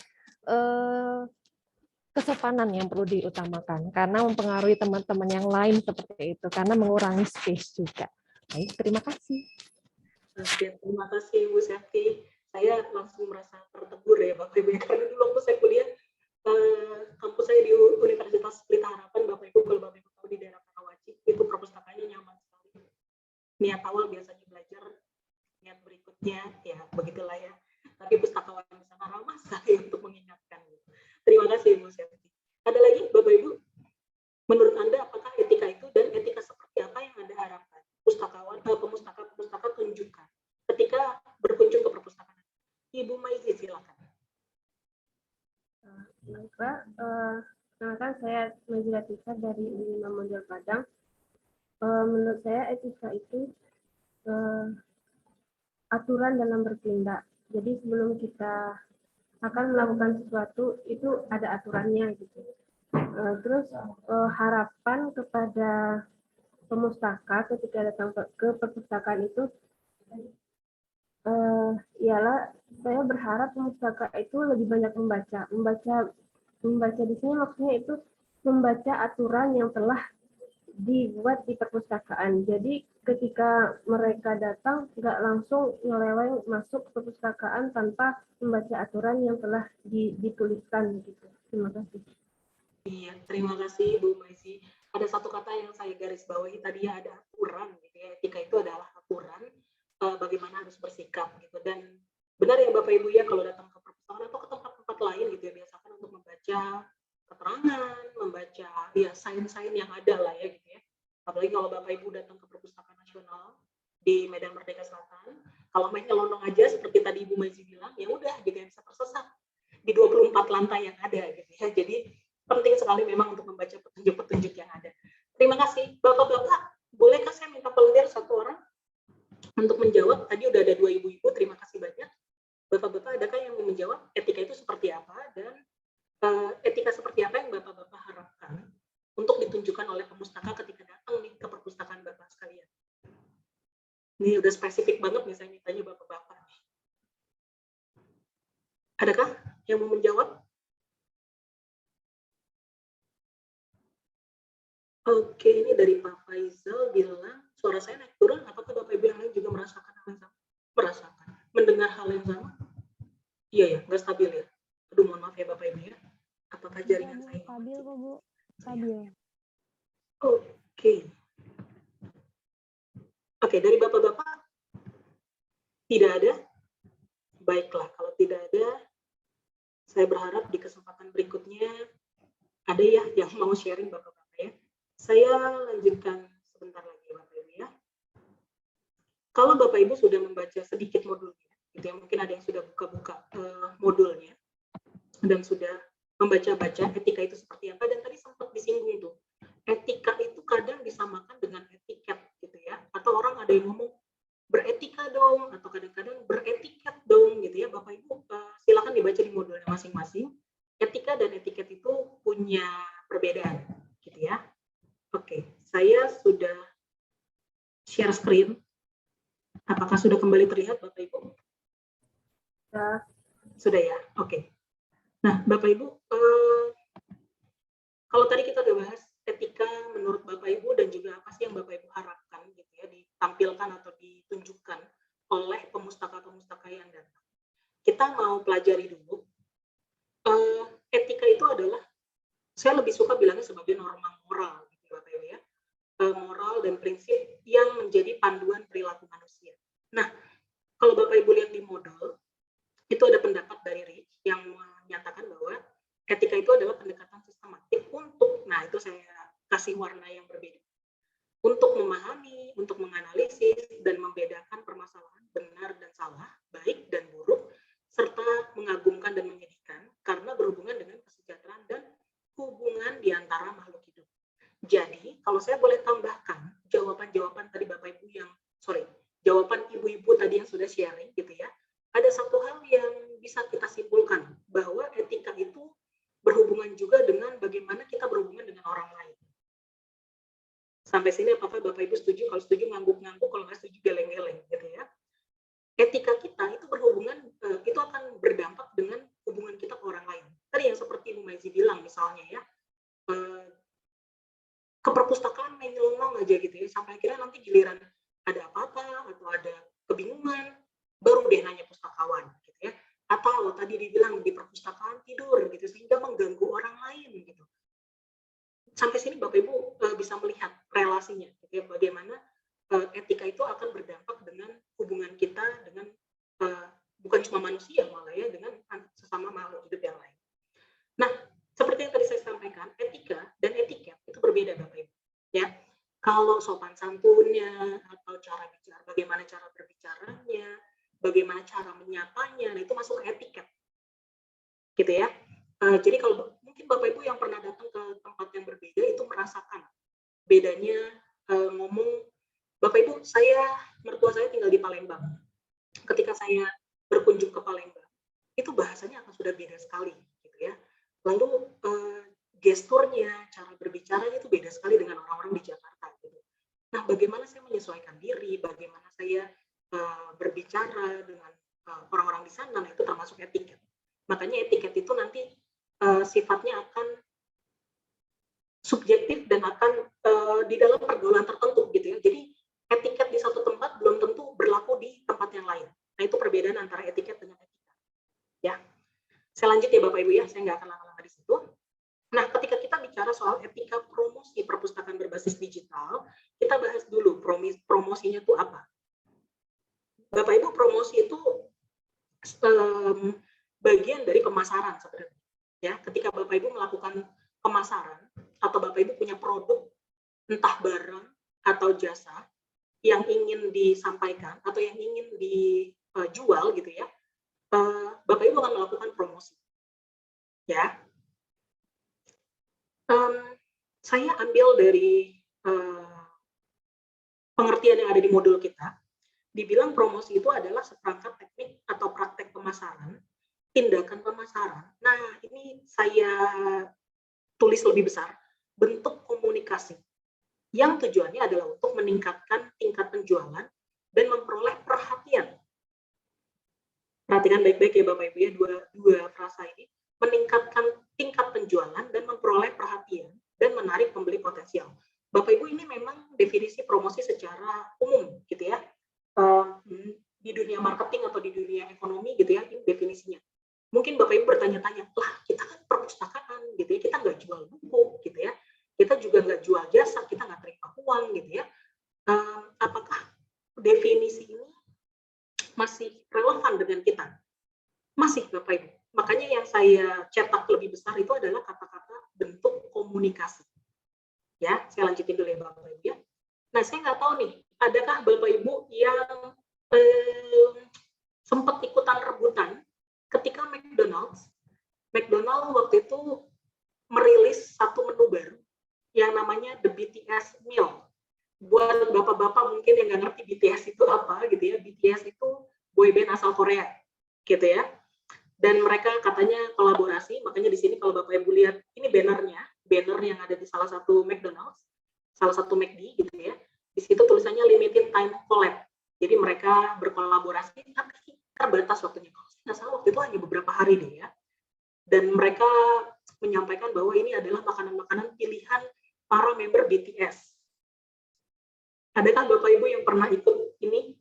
kesopanan yang perlu diutamakan karena mempengaruhi teman-teman yang lain seperti itu, karena mengurangi space juga. Baik, terima kasih. Oke, terima kasih Bu Septi. Saya langsung merasa tertegur ya Bapak Ibu, karena dulu waktu saya kuliah kampus saya di Universitas Pelita Harapan, Bapak Ibu kalau Bapak Ibu tahu di daerah Karawaci, itu perpustakaannya nyaman sekali. Niat awal biasanya belajar, niat berikutnya ya begitulah ya. Tapi pustakawan di sana ramah sekali untuk mengingatkan. Terima kasih Bu Septi. Ada lagi Bapak Ibu? Menurut Anda apakah etika itu dan etika seperti apa yang Anda harapkan pemustaka tunjukkan ketika berkunjung ke perpustakaan? Ibu Maizi silakan. Baiklah, perkenalkan saya Maizi Latifah dari Unima Model Padang. Menurut saya etika itu aturan dalam bertindak. Jadi sebelum kita akan melakukan sesuatu itu ada aturannya gitu. Terus harapan kepada pemustaka ketika datang ke perpustakaan itu ialah saya berharap pemustaka itu lebih banyak membaca di sini maksudnya itu membaca aturan yang telah dibuat di perpustakaan. Jadi ketika mereka datang nggak langsung nyeleweng masuk ke perpustakaan tanpa membaca aturan yang telah dituliskan gitu. Terima kasih. Iya, terima kasih Bu Maizi. Ada satu kata yang saya garis bawahi tadi ya, ada aturan gitu ya. Etika itu adalah aturan bagaimana harus bersikap gitu. Dan benar ya Bapak Ibu ya, kalau datang ke perpustakaan atau ke tempat-tempat lain gitu ya, biasakan untuk membaca keterangan, membaca ya sains-sains yang ada lah ya gitu ya. Apalagi kalau Bapak Ibu datang ke Perpustakaan Nasional di Medan Merdeka Selatan, kalau main nyelonong aja seperti tadi Ibu Maizi bilang, ya udah gitu ya, bisa tersesat di 24 lantai yang ada gitu ya. Jadi penting sekali memang untuk membaca petunjuk-petunjuk yang ada. Terima kasih. Bapak-bapak, bolehkah saya minta volunteer satu orang untuk menjawab? Tadi udah ada 2 ibu-ibu, terima kasih banyak. Bapak-bapak, adakah yang mau menjawab etika itu seperti apa dan etika seperti apa yang Bapak-bapak harapkan untuk ditunjukkan oleh pemustaka ketika datang nih ke perpustakaan Bapak sekalian? Ini udah spesifik banget nih saya mintanya Bapak-bapak. Adakah yang mau menjawab? Oke, ini dari Pak Faisal bilang, suara saya naik turun, apakah Bapak Ibu yang lain juga merasakan hal yang sama? Merasakan, mendengar hal yang sama? Iya ya, nggak stabil ya? Aduh, mohon maaf ya Bapak Ibu ya. Apakah jaringan saya? Stabil kok Bu, stabil. Oke. Oke, dari Bapak-bapak tidak ada? Baiklah, kalau tidak ada, saya berharap di kesempatan berikutnya Ada ya yang mau sharing Bapak-Bapak ya? Saya lanjutkan sebentar lagi Bapak-Ibu ya. Kalau Bapak Ibu sudah membaca sedikit modulnya, gitu ya, mungkin ada yang sudah buka-buka modulnya dan sudah membaca-baca etika itu seperti apa, dan tadi sempat disinggung tuh, etika itu kadang disamakan dengan etiket gitu ya, atau orang ada yang ngomong beretika dong, atau kadang-kadang beretiket dong gitu ya. Bapak Ibu silakan dibaca di modulnya masing-masing. Etika dan etiket itu punya perbedaan gitu ya. Oke, saya sudah share screen. Apakah sudah kembali terlihat Bapak Ibu? Sudah ya, oke. Nah Bapak Ibu, kalau tadi kita udah bahas etika menurut Bapak Ibu dan juga apa sih yang Bapak Ibu harapkan gitu ya, ditampilkan atau ditunjukkan oleh pemustaka-pemustaka yang datang. Kita mau pelajari dulu. Etika itu adalah, saya lebih suka bilangnya sebagai norma moral gitu Bapak Ibu ya. Moral dan prinsip yang menjadi panduan perilaku manusia. Nah, kalau Bapak Ibu lihat di modul, itu ada pendapat dari Rich yang menyatakan bahwa etika itu adalah pendekatan sistematik untuk, nah itu saya kasih warna yang berbeda, untuk memahami, untuk menganalisis, dan membedakan permasalahan benar dan salah, baik dan buruk, serta mengagumkan dan menyedihkan, karena berhubungan dengan kesejahteraan dan hubungan di antara makhluk hidup. Jadi, kalau saya boleh tambahkan jawaban-jawaban tadi Bapak Ibu jawaban Ibu-Ibu tadi yang sudah sharing gitu ya, ada satu hal yang bisa kita simpulkan, bahwa etika itu berhubungan juga dengan bagaimana kita berhubungan dengan orang lain. Sampai sini apakah Bapak Ibu setuju? Kalau setuju ngangguk-ngangguk, kalau nggak setuju geleng-geleng gitu ya. Etika kita itu berhubungan, itu akan berdampak dengan hubungan kita ke orang lain. Tadi yang seperti Ibu Maizi bilang misalnya ya, ke perpustakaan main nyelonong aja gitu ya, sampai akhirnya nanti giliran ada apa-apa atau ada kebingungan, baru deh nanya pustakawan gitu ya. Atau tadi dibilang di perpustakaan tidur gitu, sehingga mengganggu orang lain gitu. Sampai sini Bapak Ibu bisa melihat relasinya gitu ya, bagaimana etika itu akan berdampak dengan hubungan kita dengan bukan cuma manusia, malah ya dengan sesama makhluk hidup yang lain. Nah, seperti yang tadi saya sampaikan, etika dan etiket itu berbeda Bapak Ibu ya. Kalau sopan santunnya atau cara bicara, bagaimana cara berbicaranya, bagaimana cara menyapanya, nah itu masuk etiket gitu ya. Jadi kalau mungkin Bapak Ibu yang pernah datang ke tempat yang berbeda itu merasakan bedanya ngomong. Bapak Ibu, mertua saya tinggal di Palembang. Ketika saya berkunjung ke Palembang, itu bahasanya akan sudah beda sekali gitu ya. Lalu gesturnya, cara berbicaranya itu beda sekali dengan orang-orang di Jakarta gitu. Nah, bagaimana saya menyesuaikan diri, bagaimana saya berbicara dengan orang-orang di sana, nah itu termasuk etiket. Makanya etiket itu nanti sifatnya akan subjektif dan akan di dalam pergaulan tertentu gitu ya. Jadi etiket di satu tempat belum tentu berlaku di tempat yang lain. Nah, itu perbedaan antara etiket dengan etika. Ya. Saya lanjut ya Bapak Ibu ya, saya nggak akan lama-lama di situ. Nah, ketika kita bicara soal etika promosi perpustakaan berbasis digital, kita bahas dulu promosinya itu apa. Bapak Ibu, promosi itu bagian dari pemasaran sebenarnya. Ya, ketika Bapak Ibu melakukan pemasaran atau Bapak Ibu punya produk, entah barang atau jasa yang ingin disampaikan atau yang ingin dijual gitu ya, Bapak Ibu akan melakukan promosi. Ya, saya ambil dari pengertian yang ada di modul kita. Dibilang promosi itu adalah seperangkat teknik atau praktek pemasaran, tindakan pemasaran. Nah, ini saya tulis lebih besar, bentuk komunikasi yang tujuannya adalah untuk meningkatkan tingkat penjualan dan memperoleh perhatian. Perhatikan baik-baik ya Bapak Ibu ya, dua frasa ini, meningkatkan tingkat penjualan dan memperoleh perhatian dan menarik pembeli potensial. Bapak Ibu, ini memang definisi promosi secara umum gitu ya. Di dunia marketing atau di dunia ekonomi gitu ya, ini definisinya. Mungkin Bapak Ibu bertanya-tanya, lah kita kan perpustakaan gitu ya, kita nggak jual buku gitu ya, kita juga nggak jual jasa, kita nggak terima uang gitu ya. Apakah definisi ini masih relevan dengan kita? Masih Bapak Ibu. Makanya yang saya cetak lebih besar itu adalah kata-kata bentuk komunikasi. Ya, saya lanjutin dulu ya Bapak Ibu ya. Nah, saya nggak tahu nih, adakah Bapak Ibu yang sempat ikutan rebutan ketika McDonald's waktu itu merilis satu menu baru yang namanya The BTS Meal. Buat bapak-bapak mungkin yang nggak ngerti BTS itu apa gitu ya, BTS itu boyband asal Korea gitu ya. Dan mereka katanya kolaborasi, makanya di sini kalau Bapak Ibu lihat ini banner yang ada di salah satu McDonald's, salah satu McD gitu ya. Di situ tulisannya limited time collab. Jadi mereka berkolaborasi tapi terbatas waktunya. Kalau saya nggak salah waktu itu hanya beberapa hari deh ya. Dan mereka menyampaikan bahwa ini adalah makanan-makanan pilihan para member BTS. Adakah Bapak Ibu yang pernah ikut ini,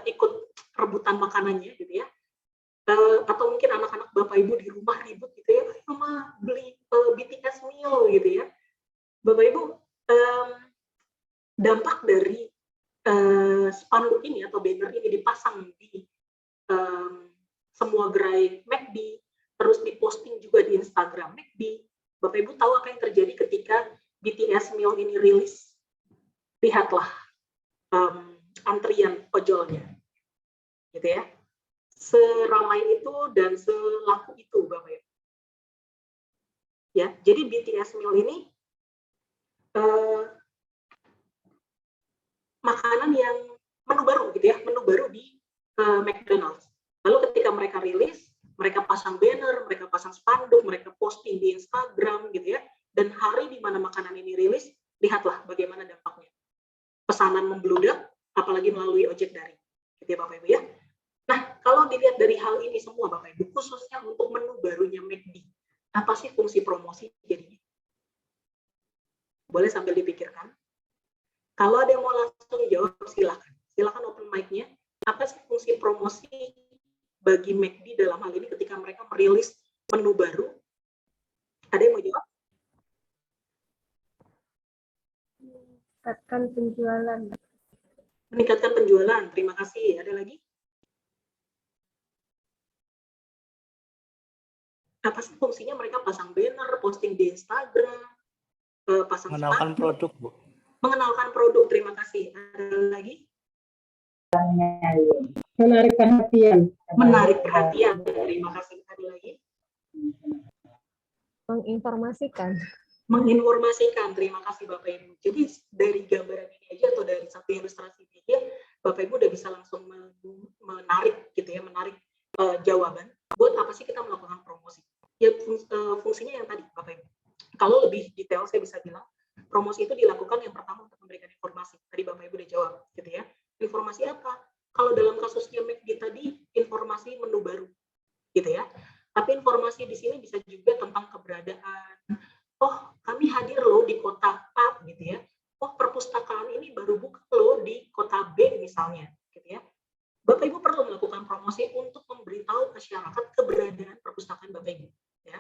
ikut rebutan makanannya gitu ya? Atau mungkin anak-anak Bapak Ibu di rumah ribut gitu ya, ayo mah beli BTS meal gitu ya. Bapak Ibu, dampak dari spanduk ini atau banner ini dipasang di semua gerai McD, terus diposting juga di Instagram McD. Bapak Ibu tahu apa yang terjadi ketika BTS meal ini rilis? Lihatlah antrian ojolnya, gitu ya. Seramai itu dan selaku itu, Bapak Ibu. Ya, jadi BTS meal ini makanan yang menu baru, gitu ya, menu baru di McDonald's. Lalu ketika mereka rilis, mereka pasang banner, mereka pasang spanduk, mereka posting di Instagram, gitu ya. Dan hari di mana makanan ini rilis, lihatlah bagaimana dampaknya. Pesanan membludak, apalagi melalui ojek daring, gitu ya Bapak Ibu ya. Nah, kalau dilihat dari hal ini semua Bapak Ibu, khususnya untuk menu barunya McD, apa sih fungsi promosi jadinya? Boleh sambil dipikirkan. Kalau ada yang mau langsung jawab, silakan. Silakan open mic-nya. Apa sih fungsi promosi bagi McD dalam hal ini ketika mereka merilis menu baru? Ada yang mau jawab? Meningkatkan penjualan. Meningkatkan penjualan. Terima kasih. Ada lagi? Apa sih fungsinya mereka pasang banner, posting di Instagram, pasang mengenalkan produk, Bu. Mengenalkan produk. Terima kasih. Ada lagi? Menarik perhatian. Menarik perhatian. Terima kasih. Ada lagi? Menginformasikan. Menginformasikan. Terima kasih Bapak Ibu. Jadi dari gambaran ini aja atau dari satu ilustrasi ini aja, Bapak Ibu udah bisa langsung menarik gitu ya, menarik jawaban. Buat apa sih kita melakukan promosi? Ya fungsinya yang tadi Bapak Ibu. Kalau lebih detail saya bisa bilang, promosi itu dilakukan yang pertama untuk memberikan informasi. Tadi Bapak Ibu udah jawab gitu ya. Informasi apa? Kalau dalam kasusnya McD tadi, informasi menu baru gitu ya. Tapi informasi di sini bisa juga tentang keberadaan. Oh, kami hadir loh di kota A gitu ya. Oh, perpustakaan ini baru buka loh di kota B misalnya gitu ya. Bapak Ibu perlu melakukan promosi untuk memberitahu masyarakat keberadaan perpustakaan Bapak Ibu ya.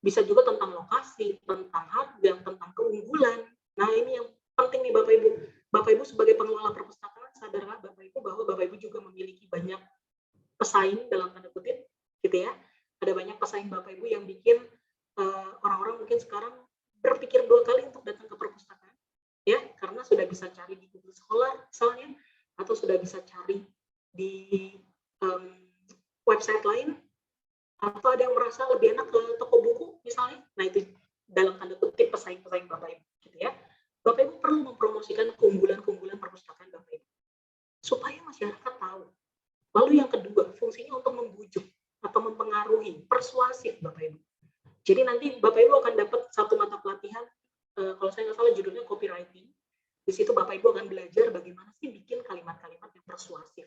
Bisa juga tentang lokasi, tentang harga, tentang keunggulan. Nah, ini yang penting nih Bapak Ibu. Bapak Ibu sebagai pengelola perpustakaan, sadarkah Bapak Ibu bahwa Bapak Ibu juga memiliki banyak pesaing dalam tanda kutip gitu ya. Ada banyak pesaing Bapak Ibu yang bikin orang-orang mungkin sekarang berpikir 2 kali untuk datang ke perpustakaan ya, karena sudah bisa cari di Google Scholar misalnya, atau sudah bisa cari di website lain, atau ada yang merasa lebih enak ke toko buku misalnya. Nah, itu dalam tanda kutip pesaing-pesaing Bapak Ibu gitu ya. Bapak Ibu perlu mempromosikan keunggulan-keunggulan perpustakaan Bapak Ibu supaya masyarakat tahu. Lalu yang kedua, fungsinya untuk membujuk atau mempengaruhi, persuasif Bapak Ibu. Jadi nanti Bapak Ibu akan dapat satu mata pelatihan, kalau saya nggak salah judulnya copywriting. Di situ Bapak Ibu akan belajar bagaimana sih bikin kalimat-kalimat yang persuasif.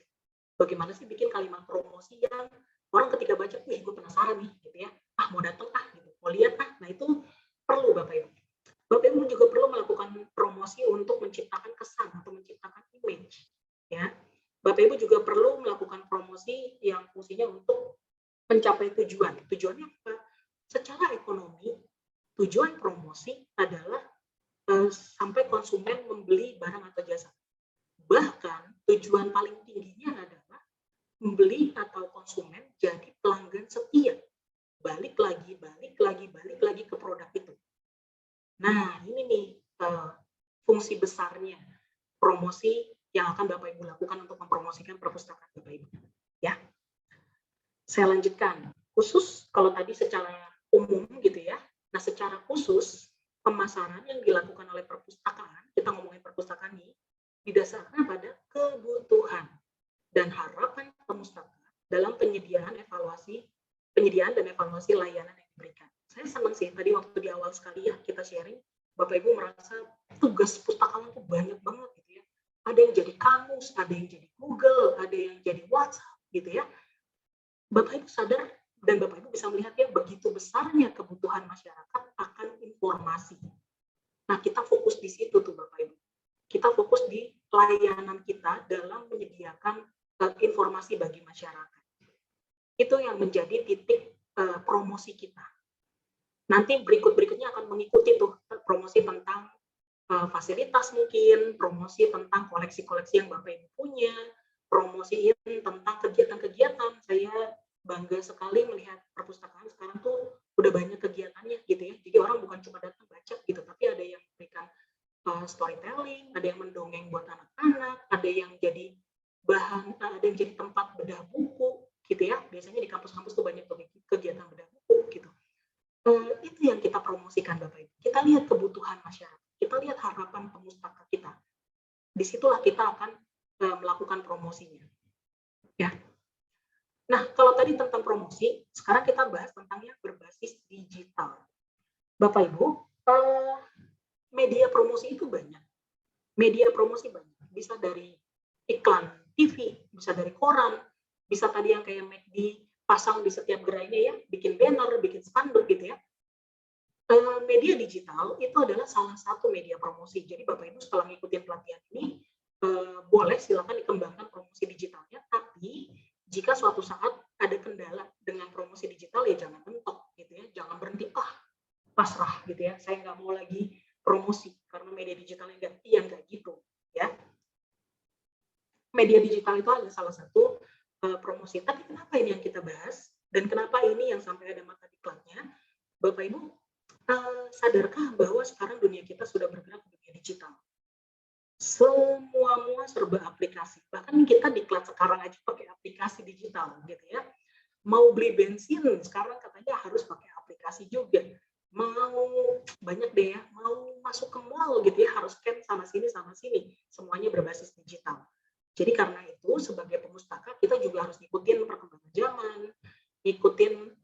Bagaimana sih bikin kalimat promosi yang orang ketika baca, gue penasaran nih, gitu ya. Mau datang gitu, mau lihat Nah, itu perlu Bapak Ibu. Bapak Ibu juga perlu melakukan promosi untuk menciptakan kesan atau menciptakan image, ya. Bapak Ibu juga perlu melakukan promosi yang fungsinya untuk mencapai tujuan. Tujuannya apa? Secara ekonomi, tujuan promosi adalah sampai konsumen membeli barang atau jasa. Bahkan tujuan paling tingginya adalah membeli atau konsumen jadi pelanggan setia. Balik lagi ke produk itu. promosi besarnya, promosi yang akan Bapak Ibu lakukan untuk mempromosikan perpustakaan Bapak Ibu. Ya, saya lanjutkan. Khusus kalau tadi secara umum gitu ya. Nah, secara khusus pemasaran yang dilakukan oleh perpustakaan, kita ngomongin perpustakaan ini, didasarkan pada kebutuhan dan harapan pemustaka dalam penyediaan dan evaluasi layanan yang diberikan. Saya senang sih tadi waktu di awal sekali ya kita sharing, Bapak Ibu merasa tugas pustakawan itu banyak banget gitu ya. Ada yang jadi kamus, ada yang jadi Google, ada yang jadi WhatsApp gitu ya. Bapak Ibu sadar dan Bapak Ibu bisa melihat ya begitu besarnya kebutuhan masyarakat akan informasi. Nah, kita fokus di situ tuh Bapak Ibu. Kita fokus di layanan kita dalam menyediakan informasi bagi masyarakat. Itu yang menjadi titik promosi kita. Nanti berikutnya akan mengikuti tuh promosi tentang fasilitas mungkin, promosi tentang koleksi-koleksi yang Bapak Ibu punya, promosiin tentang kegiatan-kegiatan. Saya bangga sekali melihat perpustakaan sekarang tuh udah banyak kegiatannya gitu ya. Jadi orang bukan cuma datang baca gitu, tapi ada yang memberikan storytelling, ada yang mendongeng buat anak-anak, ada yang jadi bahan, ada yang jadi tempat bedah buku gitu ya. Biasanya di kampus-kampus tuh banyak kegiatan bedah buku gitu. Itu yang kita promosikan Bapak Ibu. Kita lihat kebutuhan masyarakat, kita lihat harapan pemustaka kita. Disitulah kita akan melakukan promosinya. Ya. Nah, kalau tadi tentang promosi, sekarang kita bahas tentang yang berbasis digital. Bapak Ibu, media promosi itu banyak. Media promosi banyak. Bisa dari iklan TV, bisa dari koran, bisa tadi yang kayak McD pasang di setiap gerainya ya, bikin banner, bikin spanduk gitu ya. Media digital itu adalah salah satu media promosi. Jadi Bapak Ibu setelah mengikuti pelatihan ini, boleh silakan dikembangkan promosi digitalnya, tapi jika suatu saat ada kendala dengan promosi digital ya jangan mentok gitu ya, jangan berhenti pasrah gitu ya, saya nggak mau lagi promosi karena media digitalnya nggak gitu ya. Media digital itu adalah salah satu promosi. Tapi kenapa ini yang kita bahas dan kenapa ini yang sampai ada mata diklatnya, Bapak Ibu sadarkah bahwa sekarang dunia kita sudah bergerak ke dunia digital? Semua serba aplikasi. Bahkan kita diklat sekarang aja pakai aplikasi digital gitu ya. Mau beli bensin sekarang katanya harus pakai aplikasi juga. Mau banyak deh ya, mau masuk ke mall gitu ya harus scan sana sini. Semuanya berbasis digital. Jadi karena itu sebagai pemustaka kita juga harus ikutin perkembangan zaman, ikutin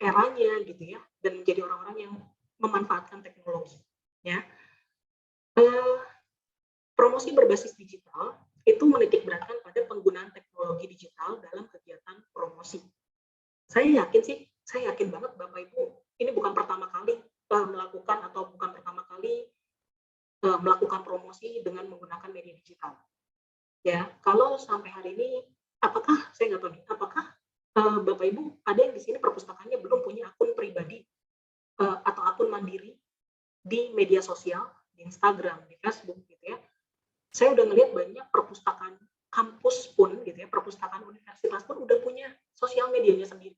eranya gitu ya, dan menjadi orang-orang yang memanfaatkan teknologi. Ya. Promosi berbasis digital itu menitik beratkan pada penggunaan teknologi digital dalam kegiatan promosi. Saya yakin banget Bapak Ibu, ini bukan pertama kali melakukan atau bukan pertama kali melakukan promosi dengan menggunakan media digital. Ya, kalau sampai hari ini, apakah Bapak Ibu ada yang di sini perpustakaannya belum punya akun pribadi atau akun mandiri di media sosial, di Instagram, di Facebook gitu ya? Saya udah ngelihat banyak perpustakaan kampus pun gitu ya, perpustakaan universitas pun udah punya sosial medianya sendiri.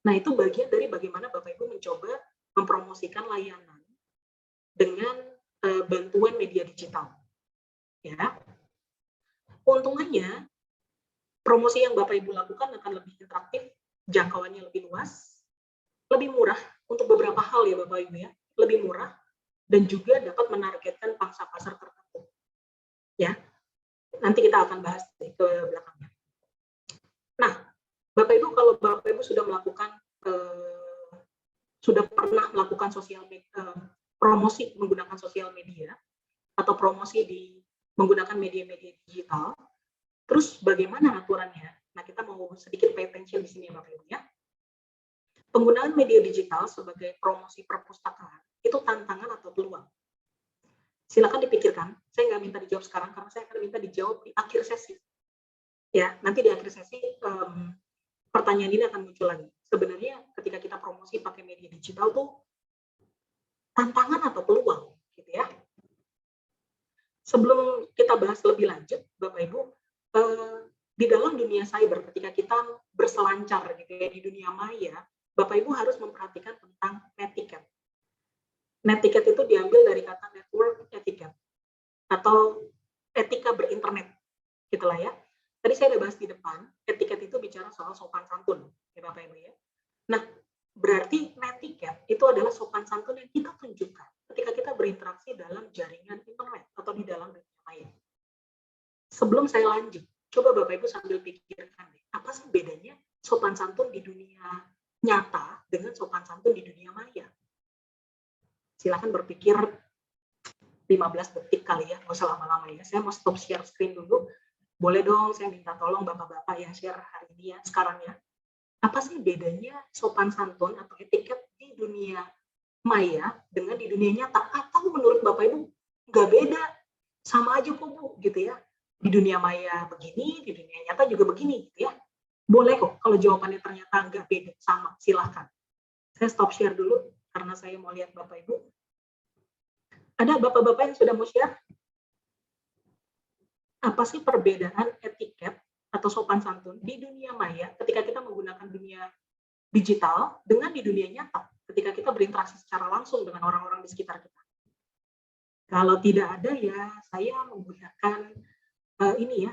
Nah, itu bagian dari bagaimana Bapak Ibu mencoba mempromosikan layanan dengan bantuan media digital. Ya. Keuntungannya, promosi yang Bapak Ibu lakukan akan lebih interaktif, jangkauannya lebih luas, lebih murah untuk beberapa hal ya Bapak Ibu ya, lebih murah dan juga dapat menargetkan pangsa pasar tertentu. Ya, nanti kita akan bahas ke belakangnya. Nah, Bapak Ibu kalau Bapak Ibu sudah pernah melakukan promosi menggunakan sosial media atau promosi menggunakan media-media digital, terus bagaimana aturannya? Nah, kita mau sedikit pay attention di sini Bapak Ibu ya. Penggunaan media digital sebagai promosi perpustakaan itu tantangan atau peluang? Silakan dipikirkan. Saya nggak minta dijawab sekarang karena saya akan minta dijawab di akhir sesi. Ya, nanti di akhir sesi pertanyaan ini akan muncul lagi. Sebenarnya ketika kita promosi pakai media digital tuh tantangan atau peluang, gitu ya. Sebelum kita bahas lebih lanjut, Bapak Ibu, di dalam dunia cyber ketika kita berselancar gitu ya di dunia maya, Bapak Ibu harus memperhatikan tentang netiquette. Netiquette itu diambil dari kata network etiket atau etika berinternet, gitulah ya. Tadi saya udah bahas di depan, etiket itu bicara soal sopan santun, ya Bapak Ibu ya. Nah, berarti netiket itu adalah sopan santun yang kita tunjukkan ketika kita berinteraksi dalam jaringan internet atau di dalam dunia maya. Sebelum saya lanjut, coba Bapak Ibu sambil pikirkan deh, apa sih bedanya sopan santun di dunia nyata dengan sopan santun di dunia maya? Silakan berpikir 15 detik kali ya, nggak usah lama-lama ya. Saya mau stop share screen dulu. Boleh dong, saya minta tolong Bapak-Bapak yang share hari ini ya, sekarang ya. Apa sih bedanya sopan santun atau etiket di dunia maya dengan di dunia nyata? Atau menurut Bapak Ibu nggak beda, sama aja kok Bu, gitu ya. Di dunia maya begini, di dunia nyata juga begini, gitu ya. Boleh kok, kalau jawabannya ternyata nggak beda, sama, silahkan. Saya stop share dulu, karena saya mau lihat Bapak Ibu. Ada Bapak-Bapak yang sudah mau share? Apa sih perbedaan etiket atau sopan santun di dunia maya ketika kita menggunakan dunia digital dengan di dunia nyata ketika kita berinteraksi secara langsung dengan orang-orang di sekitar kita? Kalau tidak ada ya saya menggunakan ini ya,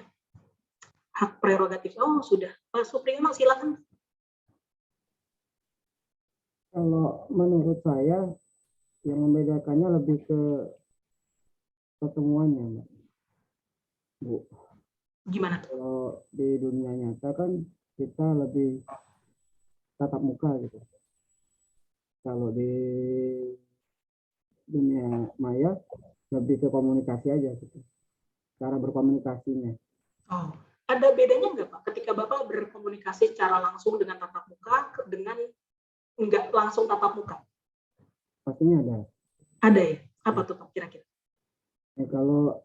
hak prerogatif. Oh sudah, Pak Supriyono silakan. Kalau menurut saya yang membedakannya lebih ke ketemuannya, Mbak. Bu. Gimana? Kalau di dunia nyata kan kita lebih tatap muka gitu. Kalau di dunia maya lebih ke komunikasi aja gitu. Cara berkomunikasinya. Oh, ada bedanya nggak Pak ketika Bapak berkomunikasi secara langsung dengan tatap muka dengan nggak langsung tatap muka? Pastinya ada. Ada ya? Apa tuh Pak kira-kira? Ya, kalau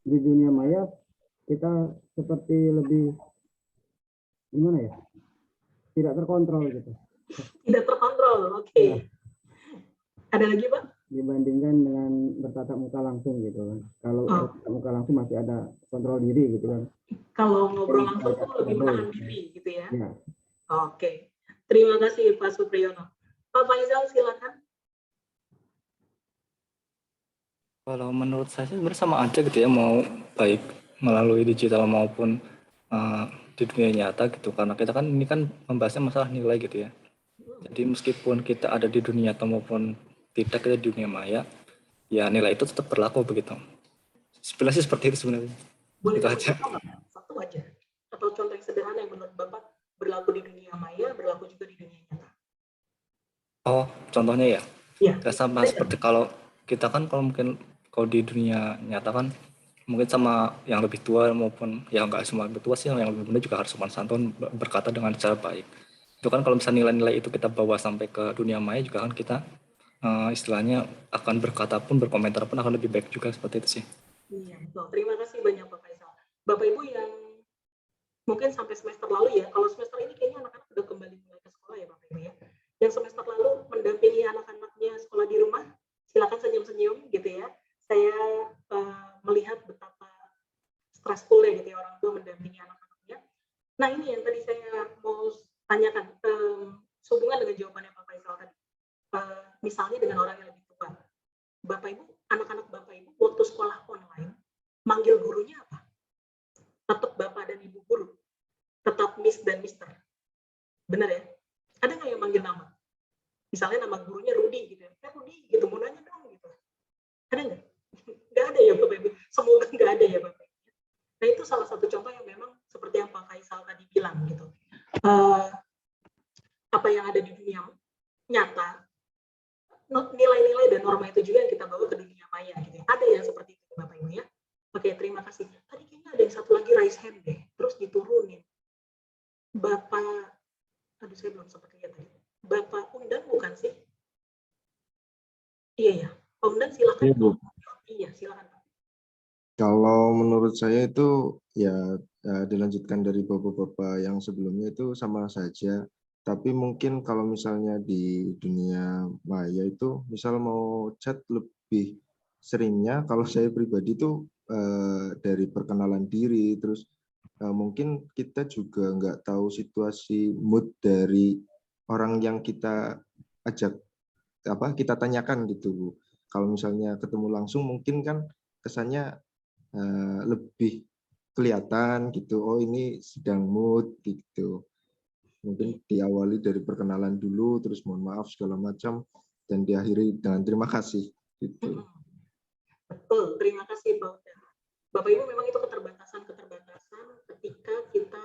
di dunia maya kita seperti lebih gimana ya? Tidak terkontrol gitu. Tidak terkontrol, oke. Ya. Ada lagi Pak? Dibandingkan dengan bertatap muka langsung gitu kan. Kalau bertatap muka langsung masih ada kontrol diri gitu kan. Kalau ngobrol langsung tuh lebih menahan diri gitu ya? Ya. Oke. Terima kasih Pak Supriyono. Pak Faisal silakan. Kalau menurut saya sebenarnya sama aja gitu ya, mau baik melalui digital maupun di dunia nyata gitu, karena kita kan ini kan membahasnya masalah nilai gitu ya. Jadi meskipun kita ada di dunia nyata maupun tidak kita di dunia maya, ya nilai itu tetap berlaku begitu. Sebenarnya seperti itu sebenarnya. Boleh itu aja. Satu aja. Atau contoh yang sederhana yang menurut Bapak berlaku di dunia maya, berlaku juga di dunia nyata. Oh, contohnya ya? Iya. Ya sama seperti kalau kita kan kalau di dunia nyata kan mungkin sama yang lebih tua maupun yang enggak semua lebih tua sih, yang lebih muda juga harus sopan santun, berkata dengan cara baik. Itu kan kalau misalnya nilai-nilai itu kita bawa sampai ke dunia maya juga kan kita istilahnya akan berkata pun berkomentar pun akan lebih baik juga, seperti itu sih. Iya, betul. Terima kasih banyak Pak Faisal. Bapak Ibu yang mungkin sampai semester lalu ya, kalau semester ini kayaknya anak-anak udah kembali mulai ke sekolah ya Bapak Ibu ya. Yang semester lalu mendampingi anak-anaknya sekolah di rumah, silakan senyum-senyum gitu ya. Saya melihat betapa stressful ya gitu ya orang tua mendampingi anak-anaknya. Nah ini yang tadi saya mau tanyakan, sehubungan dengan jawabannya Pak Faisal tadi. Misalnya dengan orang yang lebih tua, Bapak Ibu, anak-anak Bapak Ibu waktu sekolah online, manggil gurunya apa? Tetap Bapak dan Ibu guru, tetap Miss dan Mister. Benar ya? Ada nggak yang manggil nama? Misalnya nama gurunya Rudi gitu ya. Rudi gitu, mau nanya dong gitu. Ada nggak? Nggak ada ya Bapak Ibu. Semoga nggak ada ya Bapak Ibu. Nah itu salah satu contoh yang memang seperti yang Pak Faisal tadi bilang gitu. Apa yang ada di dunia nyata, nilai-nilai dan norma itu juga yang kita bawa ke dunia maya gitu ya. Ada yang seperti itu Bapak Ibu ya. Oke, terima kasih. Tadi kayaknya ada yang satu lagi raise hand deh, terus diturunin. Bapak, aduh saya belum sempat lihat tadi. Bapak Undan bukan sih? Iya ya, Pak Undan silakan. Iya, Bu. Iya, silakan. Kalau menurut saya itu ya dilanjutkan dari bapak-bapak yang sebelumnya itu sama saja. Tapi mungkin kalau misalnya di dunia maya itu, misal mau chat lebih seringnya, kalau saya pribadi itu dari perkenalan diri, terus mungkin kita juga nggak tahu situasi mood dari orang yang kita ajak, kita tanyakan gitu, Bu. Kalau misalnya ketemu langsung mungkin kan kesannya lebih kelihatan gitu. Oh ini sedang mood gitu. Mungkin diawali dari perkenalan dulu, terus mohon maaf segala macam, dan diakhiri dengan terima kasih gitu. Betul, terima kasih Bapak Ibu. Memang itu keterbatasan ketika kita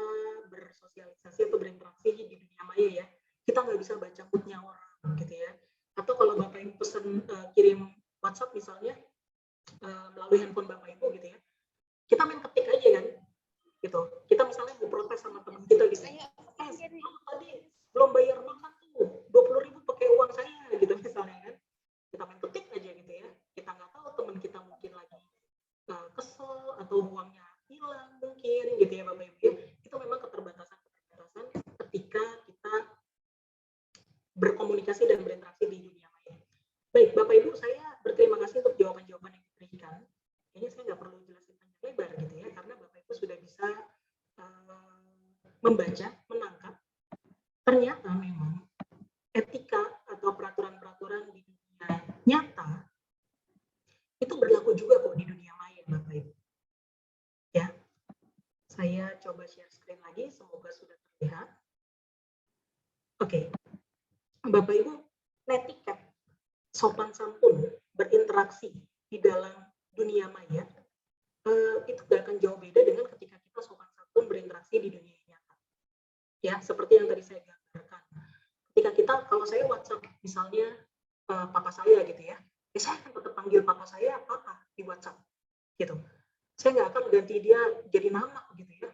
bersosialisasi atau berinteraksi di dunia maya ya. Kita nggak bisa baca moodnya orang gitu ya. Atau kalau Bapak Ibu pesan kirim WhatsApp misalnya melalui handphone Bapak Ibu gitu ya, kita main ketik aja kan, gitu. Kita misalnya mau protes sama teman kita gitu, tadi belum bayar makan tuh, 20.000 pakai uang saya gitu misalnya kan. Kita main ketik aja gitu ya. Kita nggak tahu teman kita mungkin lagi kesel atau uangnya hilang mungkin gitu ya Bapak Ibu. Itu memang keterbatasan ketika kita berkomunikasi dan berinteraksi di dunia maya. Baik Bapak Ibu, saya berterima kasih untuk jawaban-jawaban yang diberikan. Kayaknya saya nggak perlu jelasin panjang lebar gitu ya, karena Bapak Ibu sudah bisa membaca, menangkap. Ternyata memang etika atau peraturan-peraturan di dunia nyata itu berlaku juga kok di dunia maya Bapak Ibu. Ya, saya coba share screen lagi, semoga sudah terlihat. Oke, Bapak Ibu, netiquette, sopan santun, berinteraksi di dalam dunia maya itu gak akan jauh beda dengan ketika kita sopan santun berinteraksi di dunia nyata. Ya, seperti yang tadi saya gambarkan. Ketika kita, kalau saya WhatsApp misalnya papa saya gitu ya, saya akan tetap panggil papa saya papa di WhatsApp gitu. Saya nggak akan ganti dia jadi nama gitu ya.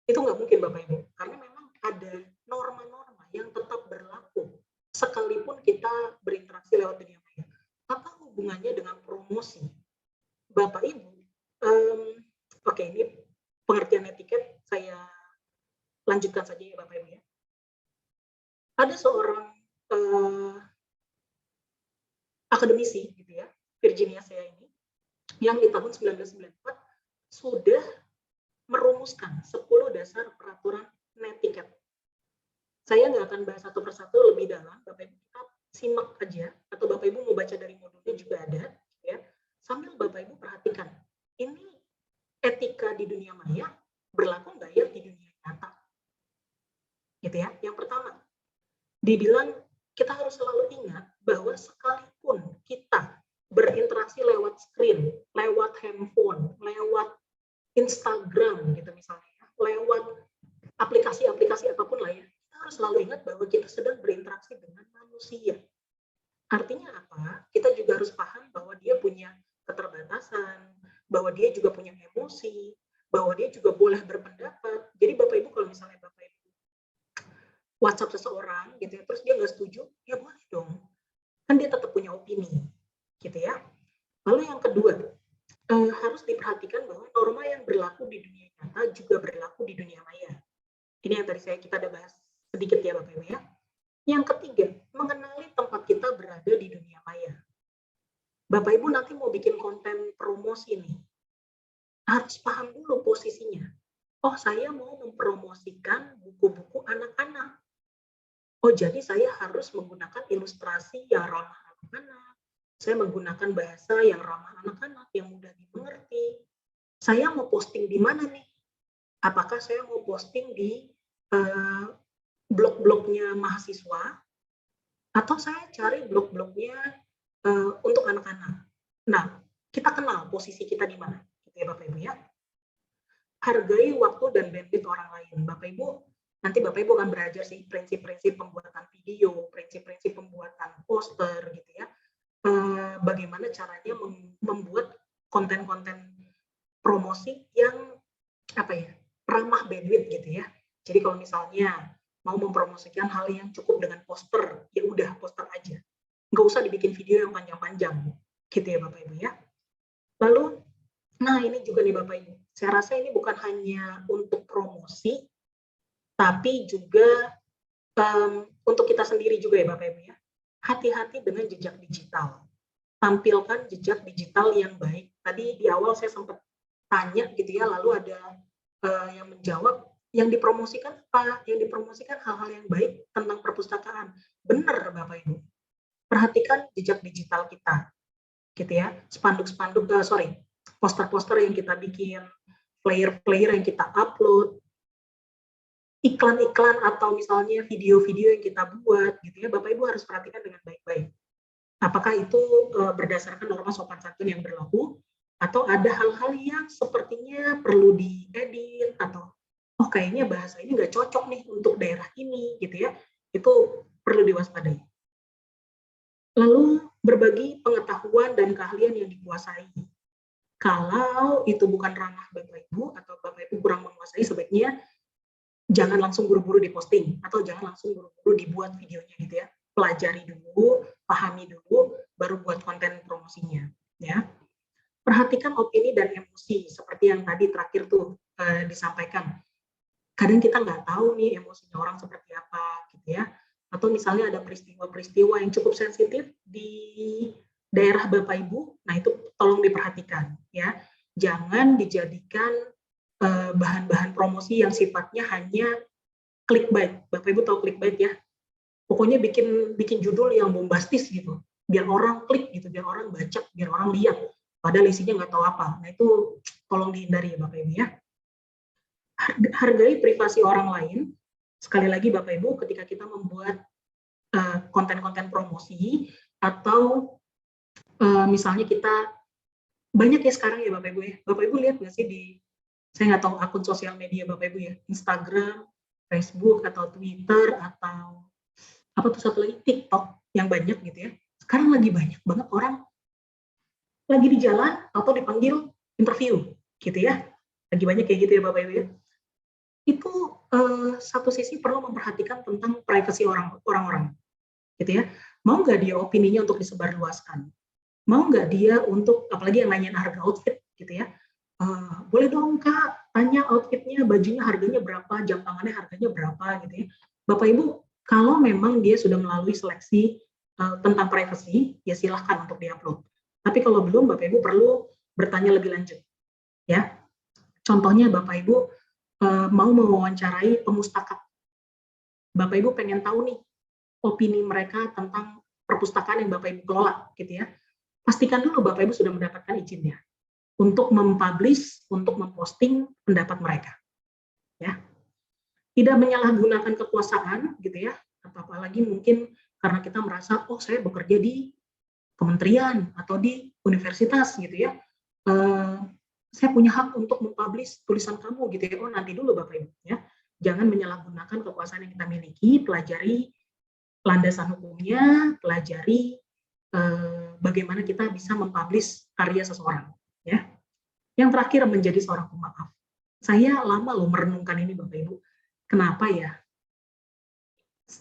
Itu nggak mungkin Bapak Ibu, karena memang ada norma-norma yang tetap berlaku sekalipun kita berinteraksi lewat dunia maya. Apa hubungannya dengan promosi? Bapak Ibu, oke, ini pengertian etiket saya lanjutkan saja ya Bapak Ibu ya. Ada seorang akademisi gitu ya, Virginia saya ini, yang di tahun 1994 sudah merumuskan 10 dasar peraturan netiquette. Saya nggak akan bahas satu persatu lebih dalam, Bapak Ibu kita simak aja, atau Bapak Ibu mau baca dari modulnya juga ada, ya. Sambil Bapak Ibu perhatikan, ini etika di dunia maya berlaku nggak ya di dunia nyata? Gitu ya. Yang pertama, dibilang kita harus selalu ingat bahwa sekalipun kita berinteraksi lewat screen, lewat handphone, lewat Instagram gitu misalnya, lewat aplikasi-aplikasi apapun lah ya, kita harus selalu ingat bahwa kita sedang berinteraksi dengan manusia. Artinya apa? Kita juga harus paham bahwa dia punya keterbatasan, bahwa dia juga punya emosi, bahwa dia juga boleh berpendapat. Jadi Bapak Ibu kalau misalnya Bapak Ibu WhatsApp seseorang gitu ya, terus dia nggak setuju, ya boleh dong. Kan dia tetap punya opini, gitu ya. Lalu yang kedua, harus diperhatikan bahwa norma yang berlaku di dunia nyata juga berlaku di dunia maya. Ini yang tadi kita ada bahas sedikit ya Bapak Ibu ya. Yang ketiga, mengenali tempat kita berada di dunia maya. Bapak Ibu nanti mau bikin konten promosi nih, harus paham dulu posisinya. Oh, saya mau mempromosikan buku-buku anak-anak. Oh, jadi saya harus menggunakan ilustrasi yang ramah anak-anak. Saya menggunakan bahasa yang ramah anak-anak, yang mudah dimengerti. Saya mau posting di mana nih? Apakah saya mau posting di blog-blognya mahasiswa? Atau saya cari blog-blognya untuk anak-anak? Nah, kita kenal posisi kita di mana. Gitu ya Bapak Ibu ya. Hargai waktu dan bandwidth orang lain. Bapak Ibu, nanti Bapak Ibu akan belajar sih prinsip-prinsip pembuatan video, prinsip-prinsip pembuatan poster gitu ya. Bagaimana caranya membuat konten-konten promosi yang ramah bandwidth gitu ya. Jadi kalau misalnya mau mempromosikan hal yang cukup dengan poster, ya udah poster aja. Nggak usah dibikin video yang panjang-panjang gitu ya Bapak Ibu ya. Lalu, nah ini juga nih Bapak Ibu, saya rasa ini bukan hanya untuk promosi, tapi juga untuk kita sendiri juga ya Bapak Ibu ya. Hati-hati dengan jejak digital. Tampilkan jejak digital yang baik. Tadi di awal saya sempat tanya gitu ya, lalu ada yang menjawab, yang dipromosikan apa? Yang dipromosikan hal-hal yang baik tentang perpustakaan. Benar Bapak Ibu. Perhatikan jejak digital kita. gitu ya, poster-poster yang kita bikin, player-player yang kita upload, iklan-iklan atau misalnya video-video yang kita buat, gitu ya, Bapak Ibu harus perhatikan dengan baik-baik. Apakah itu berdasarkan norma sopan santun yang berlaku, atau ada hal-hal yang sepertinya perlu diedit, atau oh kayaknya bahasa ini nggak cocok nih untuk daerah ini, gitu ya, itu perlu diwaspadai. Lalu berbagi pengetahuan dan keahlian yang dikuasai. Kalau itu bukan ranah Bapak Ibu atau Bapak Ibu kurang menguasai, sebaiknya jangan langsung buru-buru diposting atau jangan langsung buru-buru dibuat videonya gitu ya. Pelajari dulu, pahami dulu, baru buat konten promosinya. Ya. Perhatikan opini dan emosi seperti yang tadi terakhir tuh disampaikan. Kadang kita nggak tahu nih emosinya orang seperti apa gitu ya. Atau misalnya ada peristiwa-peristiwa yang cukup sensitif di daerah Bapak Ibu, nah itu tolong diperhatikan ya. Jangan dijadikan bahan-bahan promosi yang sifatnya hanya clickbait. Bapak Ibu tahu clickbait ya? Pokoknya bikin judul yang bombastis gitu, biar orang klik gitu, biar orang baca, biar orang lihat. Padahal isinya nggak tahu apa. Nah itu tolong dihindari ya Bapak Ibu ya. Hargai privasi orang lain. Sekali lagi Bapak Ibu, ketika kita membuat konten-konten promosi atau misalnya kita banyak ya sekarang ya Bapak Ibu ya. Bapak Ibu lihat nggak sih saya nggak tahu akun sosial media Bapak Ibu ya, Instagram, Facebook atau Twitter atau apa tuh satu lagi TikTok yang banyak gitu ya. Sekarang lagi banyak banget orang lagi di jalan atau dipanggil interview gitu ya. Lagi banyak kayak gitu ya Bapak Ibu ya. Itu satu sisi perlu memperhatikan tentang privasi orang-orang gitu ya. Mau nggak dia opininya untuk disebarluaskan? Mau nggak dia untuk, apalagi yang nanyain harga outfit gitu ya, boleh dong Kak tanya outfitnya, bajunya harganya berapa, jam tangannya harganya berapa gitu ya. Bapak Ibu, kalau memang dia sudah melalui seleksi tentang privacy, ya silahkan untuk diupload. Tapi kalau belum, Bapak Ibu perlu bertanya lebih lanjut ya. Contohnya Bapak Ibu mau mewawancarai pemustaka. Bapak Ibu pengen tahu nih opini mereka tentang perpustakaan yang Bapak Ibu kelola gitu ya. Pastikan dulu Bapak Ibu sudah mendapatkan izinnya untuk mempublish, untuk memposting pendapat mereka. Ya. Tidak menyalahgunakan kekuasaan gitu ya, apalagi mungkin karena kita merasa oh saya bekerja di kementerian atau di universitas gitu ya. Saya punya hak untuk mempublish tulisan kamu gitu ya. Oh nanti dulu Bapak Ibu ya. Jangan menyalahgunakan kekuasaan yang kita miliki, pelajari landasan hukumnya, pelajari bagaimana kita bisa mempublish karya seseorang ya. Yang terakhir menjadi seorang pemaaf. Saya lama loh merenungkan ini Bapak Ibu. Kenapa ya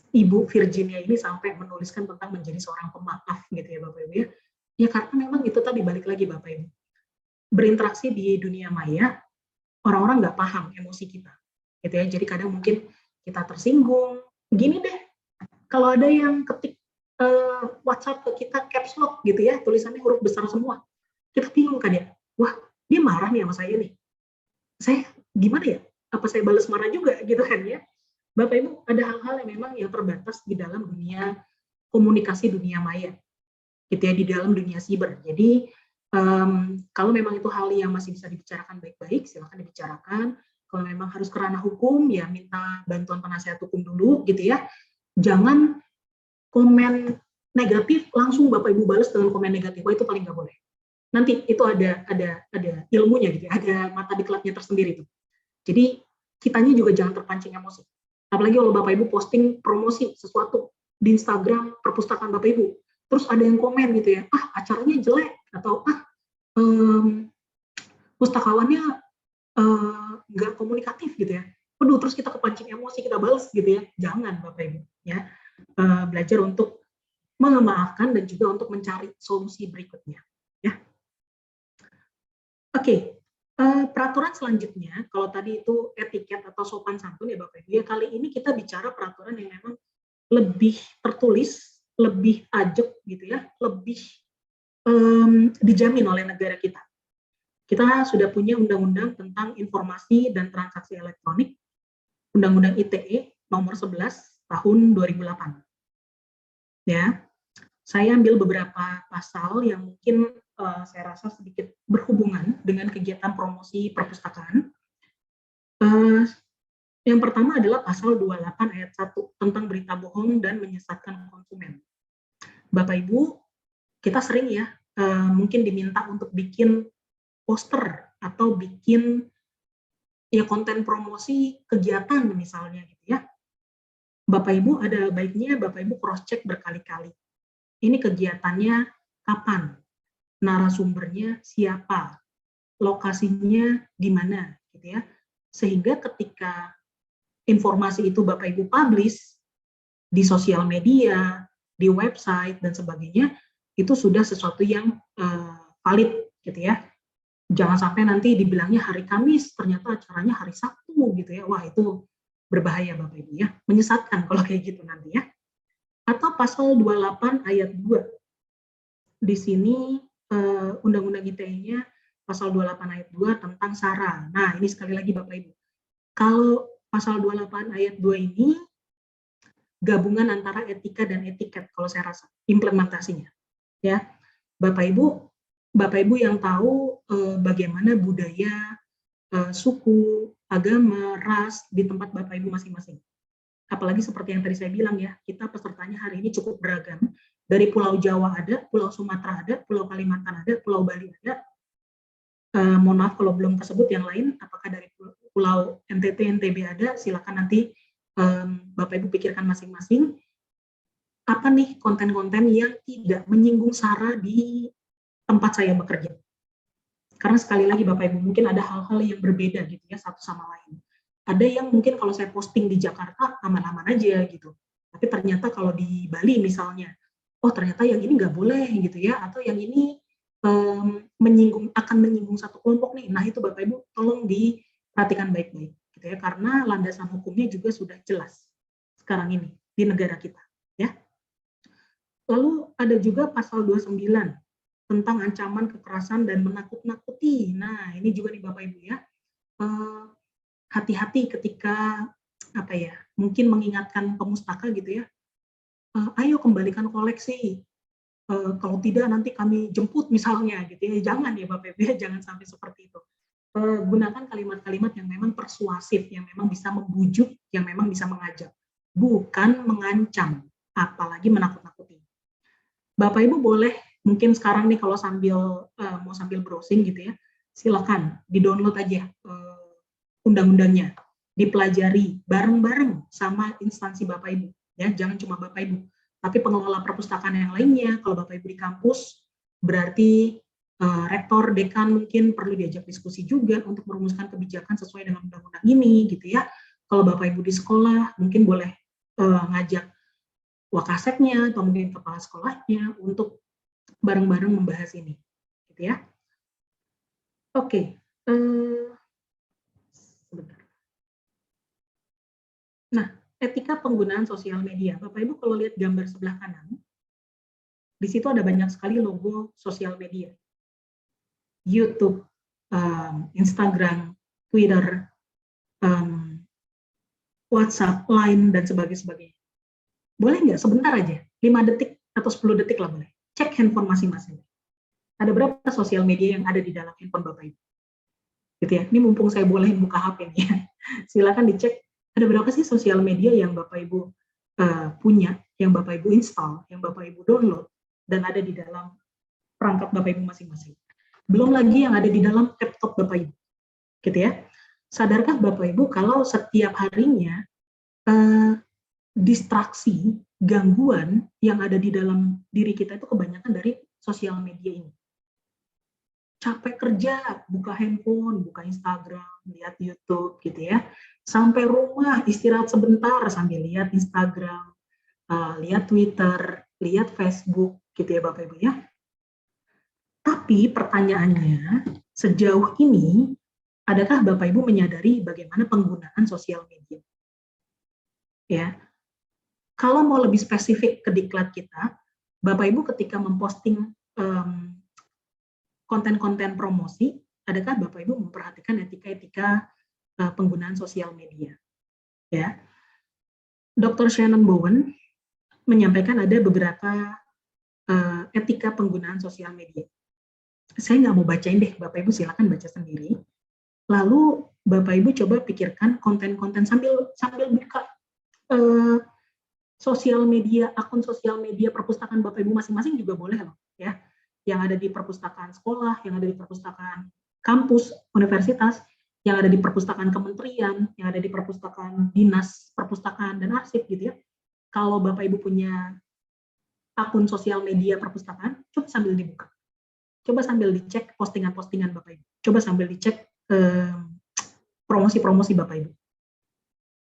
Ibu Virginia ini sampai menuliskan tentang menjadi seorang pemaaf gitu ya Bapak Ibu ya. Ya karena memang itu tadi balik lagi Bapak Ibu. Berinteraksi di dunia maya, orang-orang nggak paham emosi kita. Gitu ya. Jadi kadang mungkin kita tersinggung. Gini deh, kalau ada yang ketik WhatsApp ke kita caps lock gitu ya, tulisannya huruf besar semua. Kita bingung kan ya, wah dia marah nih sama saya nih. Saya gimana ya? Apa saya balas marah juga gitu kan ya? Bapak Ibu, ada hal-hal yang memang yang terbatas di dalam dunia komunikasi dunia maya. Gitu ya, di dalam dunia siber. Jadi kalau memang itu hal yang masih bisa dibicarakan baik-baik, silakan dibicarakan. Kalau memang harus ke ranah hukum, ya minta bantuan penasihat hukum dulu gitu ya. Jangan komen negatif langsung Bapak Ibu balas dengan komen negatif, wah itu paling nggak boleh. Nanti itu ada ilmunya gitu, ada mata diklatnya tersendiri tuh. Jadi kitanya juga jangan terpancing emosi. Apalagi kalau Bapak Ibu posting promosi sesuatu di Instagram perpustakaan Bapak Ibu, terus ada yang komen gitu ya, acaranya jelek atau pustakawannya nggak komunikatif gitu ya. Waduh, terus kita kepancing emosi, kita balas gitu ya. Jangan Bapak Ibu ya. Belajar untuk memaafkan dan juga untuk mencari solusi berikutnya ya. Oke, peraturan selanjutnya kalau tadi itu etiket atau sopan santun ya Bapak Ibu ya, kali ini kita bicara peraturan yang memang lebih tertulis, lebih ajak gitu ya, lebih dijamin oleh negara kita. Kita sudah punya undang-undang tentang informasi dan transaksi elektronik, Undang-Undang ITE nomor 11 tahun 2008. Ya. saya ambil beberapa pasal yang mungkin saya rasa sedikit berhubungan dengan kegiatan promosi perpustakaan. Yang pertama adalah pasal 28 ayat 1 tentang berita bohong dan menyesatkan konsumen. Bapak Ibu, kita sering ya mungkin diminta untuk bikin poster atau bikin ya konten promosi kegiatan misalnya gitu ya. Bapak Ibu ada baiknya Bapak Ibu cross check berkali-kali. Ini kegiatannya kapan? Narasumbernya siapa? Lokasinya di mana gitu ya. Sehingga ketika informasi itu Bapak Ibu publish di sosial media, di website dan sebagainya, itu sudah sesuatu yang valid gitu ya. Jangan sampai nanti dibilangnya hari Kamis, ternyata acaranya hari Sabtu gitu ya. Wah, itu berbahaya Bapak Ibu ya. Menyesatkan kalau kayak gitu nanti ya. Atau pasal 28 ayat 2. Di sini Undang-Undang ITE-nya pasal 28 ayat 2 tentang SARA. Nah, ini sekali lagi Bapak Ibu. Kalau pasal 28 ayat 2 ini gabungan antara etika dan etiket kalau saya rasa implementasinya. Ya. Bapak Ibu yang tahu bagaimana budaya, suku, agama, ras di tempat Bapak Ibu masing-masing. Apalagi seperti yang tadi saya bilang ya, kita pesertanya hari ini cukup beragam. Dari Pulau Jawa ada, Pulau Sumatera ada, Pulau Kalimantan ada, Pulau Bali ada. Mohon maaf kalau belum tersebut yang lain, apakah dari Pulau NTT, NTB ada, silakan nanti Bapak Ibu pikirkan masing-masing. Apa nih konten-konten yang tidak menyinggung SARA di tempat saya bekerja. Karena sekali lagi Bapak Ibu, mungkin ada hal-hal yang berbeda gitu ya, satu sama lain. Ada yang mungkin kalau saya posting di Jakarta, aman-aman aja gitu. Tapi ternyata kalau di Bali misalnya, oh ternyata yang ini nggak boleh gitu ya, atau yang ini akan menyinggung satu kelompok nih. Nah itu Bapak Ibu tolong diperhatikan baik-baik gitu ya, karena landasan hukumnya juga sudah jelas sekarang ini di negara kita ya. Lalu ada juga pasal 29 tentang ancaman kekerasan dan menakut-nakuti. Nah ini juga nih Bapak Ibu ya, hati-hati ketika apa ya, mungkin mengingatkan pemustaka gitu ya, ayo kembalikan koleksi. Kalau tidak nanti kami jemput misalnya gitu ya, jangan ya Bapak Ibu ya, jangan sampai seperti itu. Gunakan kalimat-kalimat yang memang persuasif, yang memang bisa membujuk, yang memang bisa mengajak, bukan mengancam, apalagi menakut-nakuti. Bapak Ibu boleh mungkin sekarang nih kalau mau sambil browsing gitu ya, silakan di-download aja undang-undangnya, dipelajari bareng-bareng sama instansi Bapak Ibu ya, jangan cuma Bapak Ibu. Tapi pengelola perpustakaan yang lainnya, kalau Bapak Ibu di kampus, berarti rektor, dekan mungkin perlu diajak diskusi juga untuk merumuskan kebijakan sesuai dengan undang-undang ini, gitu ya. Kalau Bapak Ibu di sekolah, mungkin boleh ngajak wakaseknya atau mungkin kepala sekolahnya untuk bareng-bareng membahas ini, gitu ya. Oke, sebentar. Nah, etika penggunaan sosial media. Bapak Ibu kalau lihat gambar sebelah kanan, di situ ada banyak sekali logo sosial media. YouTube, Instagram, Twitter, WhatsApp, Line, dan sebagainya. Boleh nggak sebentar aja, 5 detik atau 10 detik lah boleh. Cek handphone masing-masing. Ada berapa sosial media yang ada di dalam handphone Bapak Ibu? Gitu ya. Ini mumpung saya bolehin buka HP nih ya. Silakan dicek. Ada berapa sih sosial media yang Bapak Ibu punya, yang Bapak Ibu install, yang Bapak Ibu download, dan ada di dalam perangkat Bapak Ibu masing-masing. Belum lagi yang ada di dalam laptop Bapak Ibu. Gitu ya. Sadarkah Bapak Ibu kalau setiap harinya distraksi, gangguan yang ada di dalam diri kita itu kebanyakan dari sosial media ini. Capek kerja, buka handphone, buka Instagram, lihat YouTube gitu ya. Sampai rumah istirahat sebentar sambil lihat Instagram, lihat Twitter, lihat Facebook gitu ya Bapak Ibu ya. Tapi pertanyaannya, sejauh ini adakah Bapak Ibu menyadari bagaimana penggunaan sosial media? Ya. Kalau mau lebih spesifik ke diklat kita, Bapak Ibu ketika memposting konten-konten promosi, adakah Bapak Ibu memperhatikan etika-etika penggunaan sosial media? Ya, Dr. Shannon Bowen menyampaikan ada beberapa etika penggunaan sosial media. Saya nggak mau bacain deh, Bapak Ibu silakan baca sendiri. Lalu Bapak Ibu coba pikirkan konten-konten sambil buka sosial media, akun sosial media perpustakaan Bapak Ibu masing-masing juga boleh loh, ya. Yang ada di perpustakaan sekolah, yang ada di perpustakaan kampus, universitas, yang ada di perpustakaan kementerian, yang ada di perpustakaan dinas, perpustakaan dan arsip gitu ya. Kalau Bapak Ibu punya akun sosial media perpustakaan, coba sambil dibuka. Coba sambil dicek postingan-postingan Bapak Ibu. Coba sambil dicek promosi-promosi Bapak Ibu.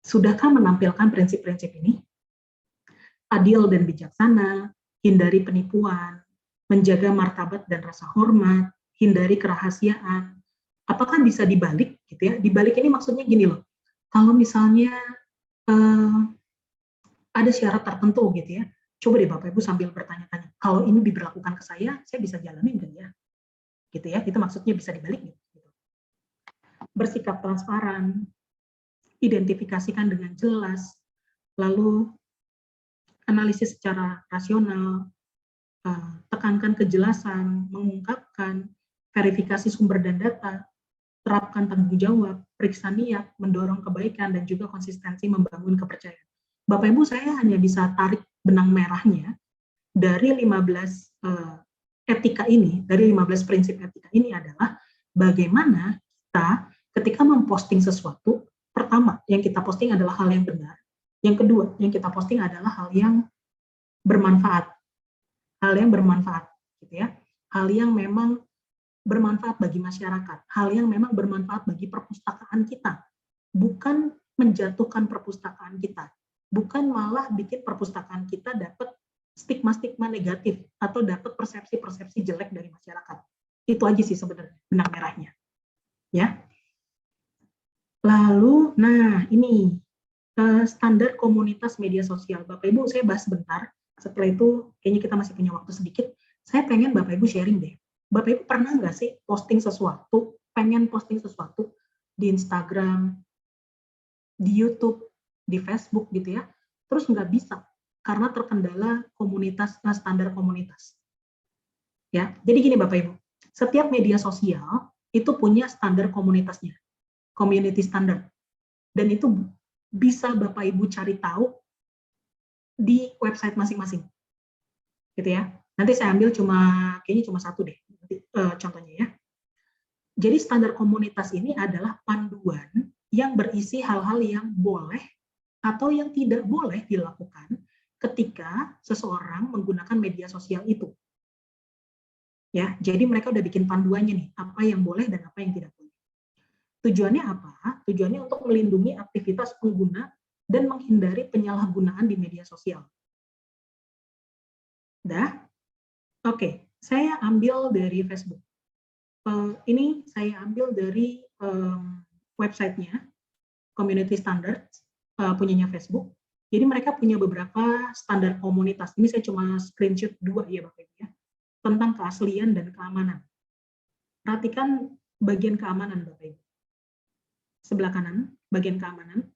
Sudahkah menampilkan prinsip-prinsip ini? Adil dan bijaksana, hindari penipuan, menjaga martabat dan rasa hormat, hindari kerahasiaan. Apakah bisa dibalik gitu ya? Dibalik ini maksudnya gini loh. Kalau misalnya ada syarat tertentu gitu ya, coba deh Bapak Ibu sambil bertanya-tanya, kalau ini diberlakukan ke saya bisa jalanin nggak ya? Gitu ya, itu maksudnya bisa dibalik gitu. Bersikap transparan, identifikasikan dengan jelas, lalu analisis secara rasional, tekankan kejelasan, mengungkapkan, verifikasi sumber dan data, terapkan tanggung jawab, periksa niat, mendorong kebaikan, dan juga konsistensi membangun kepercayaan. Bapak Ibu, saya hanya bisa tarik benang merahnya dari 15 etika ini, dari 15 prinsip etika ini adalah bagaimana kita ketika memposting sesuatu, pertama yang kita posting adalah hal yang benar, yang kedua yang kita posting adalah hal yang bermanfaat, gitu ya, hal yang memang bermanfaat bagi masyarakat, hal yang memang bermanfaat bagi perpustakaan kita, bukan menjatuhkan perpustakaan kita, bukan malah bikin perpustakaan kita dapat stigma-stigma negatif atau dapat persepsi-persepsi jelek dari masyarakat. Itu aja sih sebenarnya benang merahnya. Ya. Lalu, nah ini standar komunitas media sosial. Bapak Ibu, saya bahas sebentar. Setelah itu, kayaknya kita masih punya waktu sedikit. Saya pengen Bapak Ibu sharing deh. Bapak Ibu pernah nggak sih posting sesuatu, pengen posting sesuatu di Instagram, di YouTube, di Facebook gitu ya, terus nggak bisa karena terkendala komunitas, standar komunitas. Ya, jadi gini Bapak Ibu, setiap media sosial itu punya standar komunitasnya, community standard, dan itu bisa Bapak Ibu cari tahu di website masing-masing, gitu ya. Nanti saya ambil kayaknya cuma satu deh, contohnya ya. Jadi standar komunitas ini adalah panduan yang berisi hal-hal yang boleh atau yang tidak boleh dilakukan ketika seseorang menggunakan media sosial itu. Ya, jadi mereka udah bikin panduannya nih, apa yang boleh dan apa yang tidak boleh. Tujuannya apa? Tujuannya untuk melindungi aktivitas pengguna dan menghindari penyalahgunaan di media sosial. Dah? Oke, saya ambil dari Facebook. Ini saya ambil dari websitenya, Community Standards, punyanya Facebook. Jadi mereka punya beberapa standar komunitas. Ini saya cuma screenshot 2 ya Bapak Ibu ya, tentang keaslian dan keamanan. Perhatikan bagian keamanan Bapak Ibu. Sebelah kanan, bagian keamanan.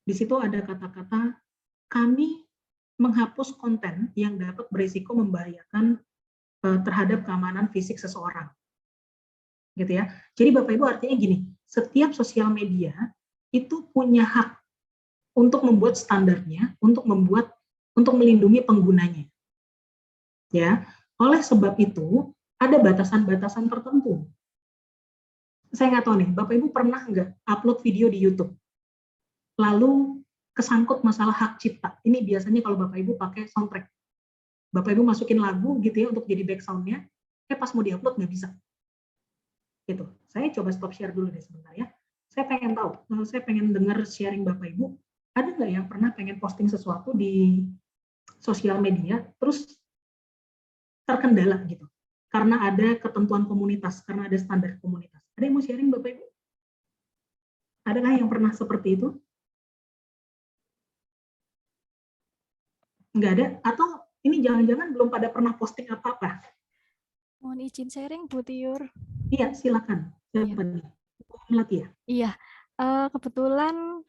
Di situ ada kata-kata, kami menghapus konten yang dapat berisiko membahayakan terhadap keamanan fisik seseorang. Gitu ya. Jadi Bapak Ibu artinya gini, setiap sosial media itu punya hak untuk membuat standarnya, untuk melindungi penggunanya. Ya, oleh sebab itu ada batasan-batasan tertentu. Saya nggak tahu nih, Bapak Ibu pernah nggak upload video di YouTube, lalu kesangkut masalah hak cipta. Ini biasanya kalau Bapak Ibu pakai soundtrack. Bapak Ibu masukin lagu gitu ya untuk jadi background-nya, pas mau diupload nggak bisa. Gitu. Saya coba stop share dulu deh sebentar ya. Saya pengen tahu, saya pengen dengar sharing Bapak Ibu, ada nggak yang pernah pengen posting sesuatu di sosial media, terus terkendala gitu, karena ada ketentuan komunitas, karena ada standar komunitas. Ada yang mau sharing Bapak Ibu? Adakah yang pernah seperti itu? Nggak ada? Atau ini jangan-jangan belum pada pernah posting apa-apa? Mohon izin sharing Bu Tiur. Iya, silakan. Siapa nih? Melati ya? Iya, kebetulan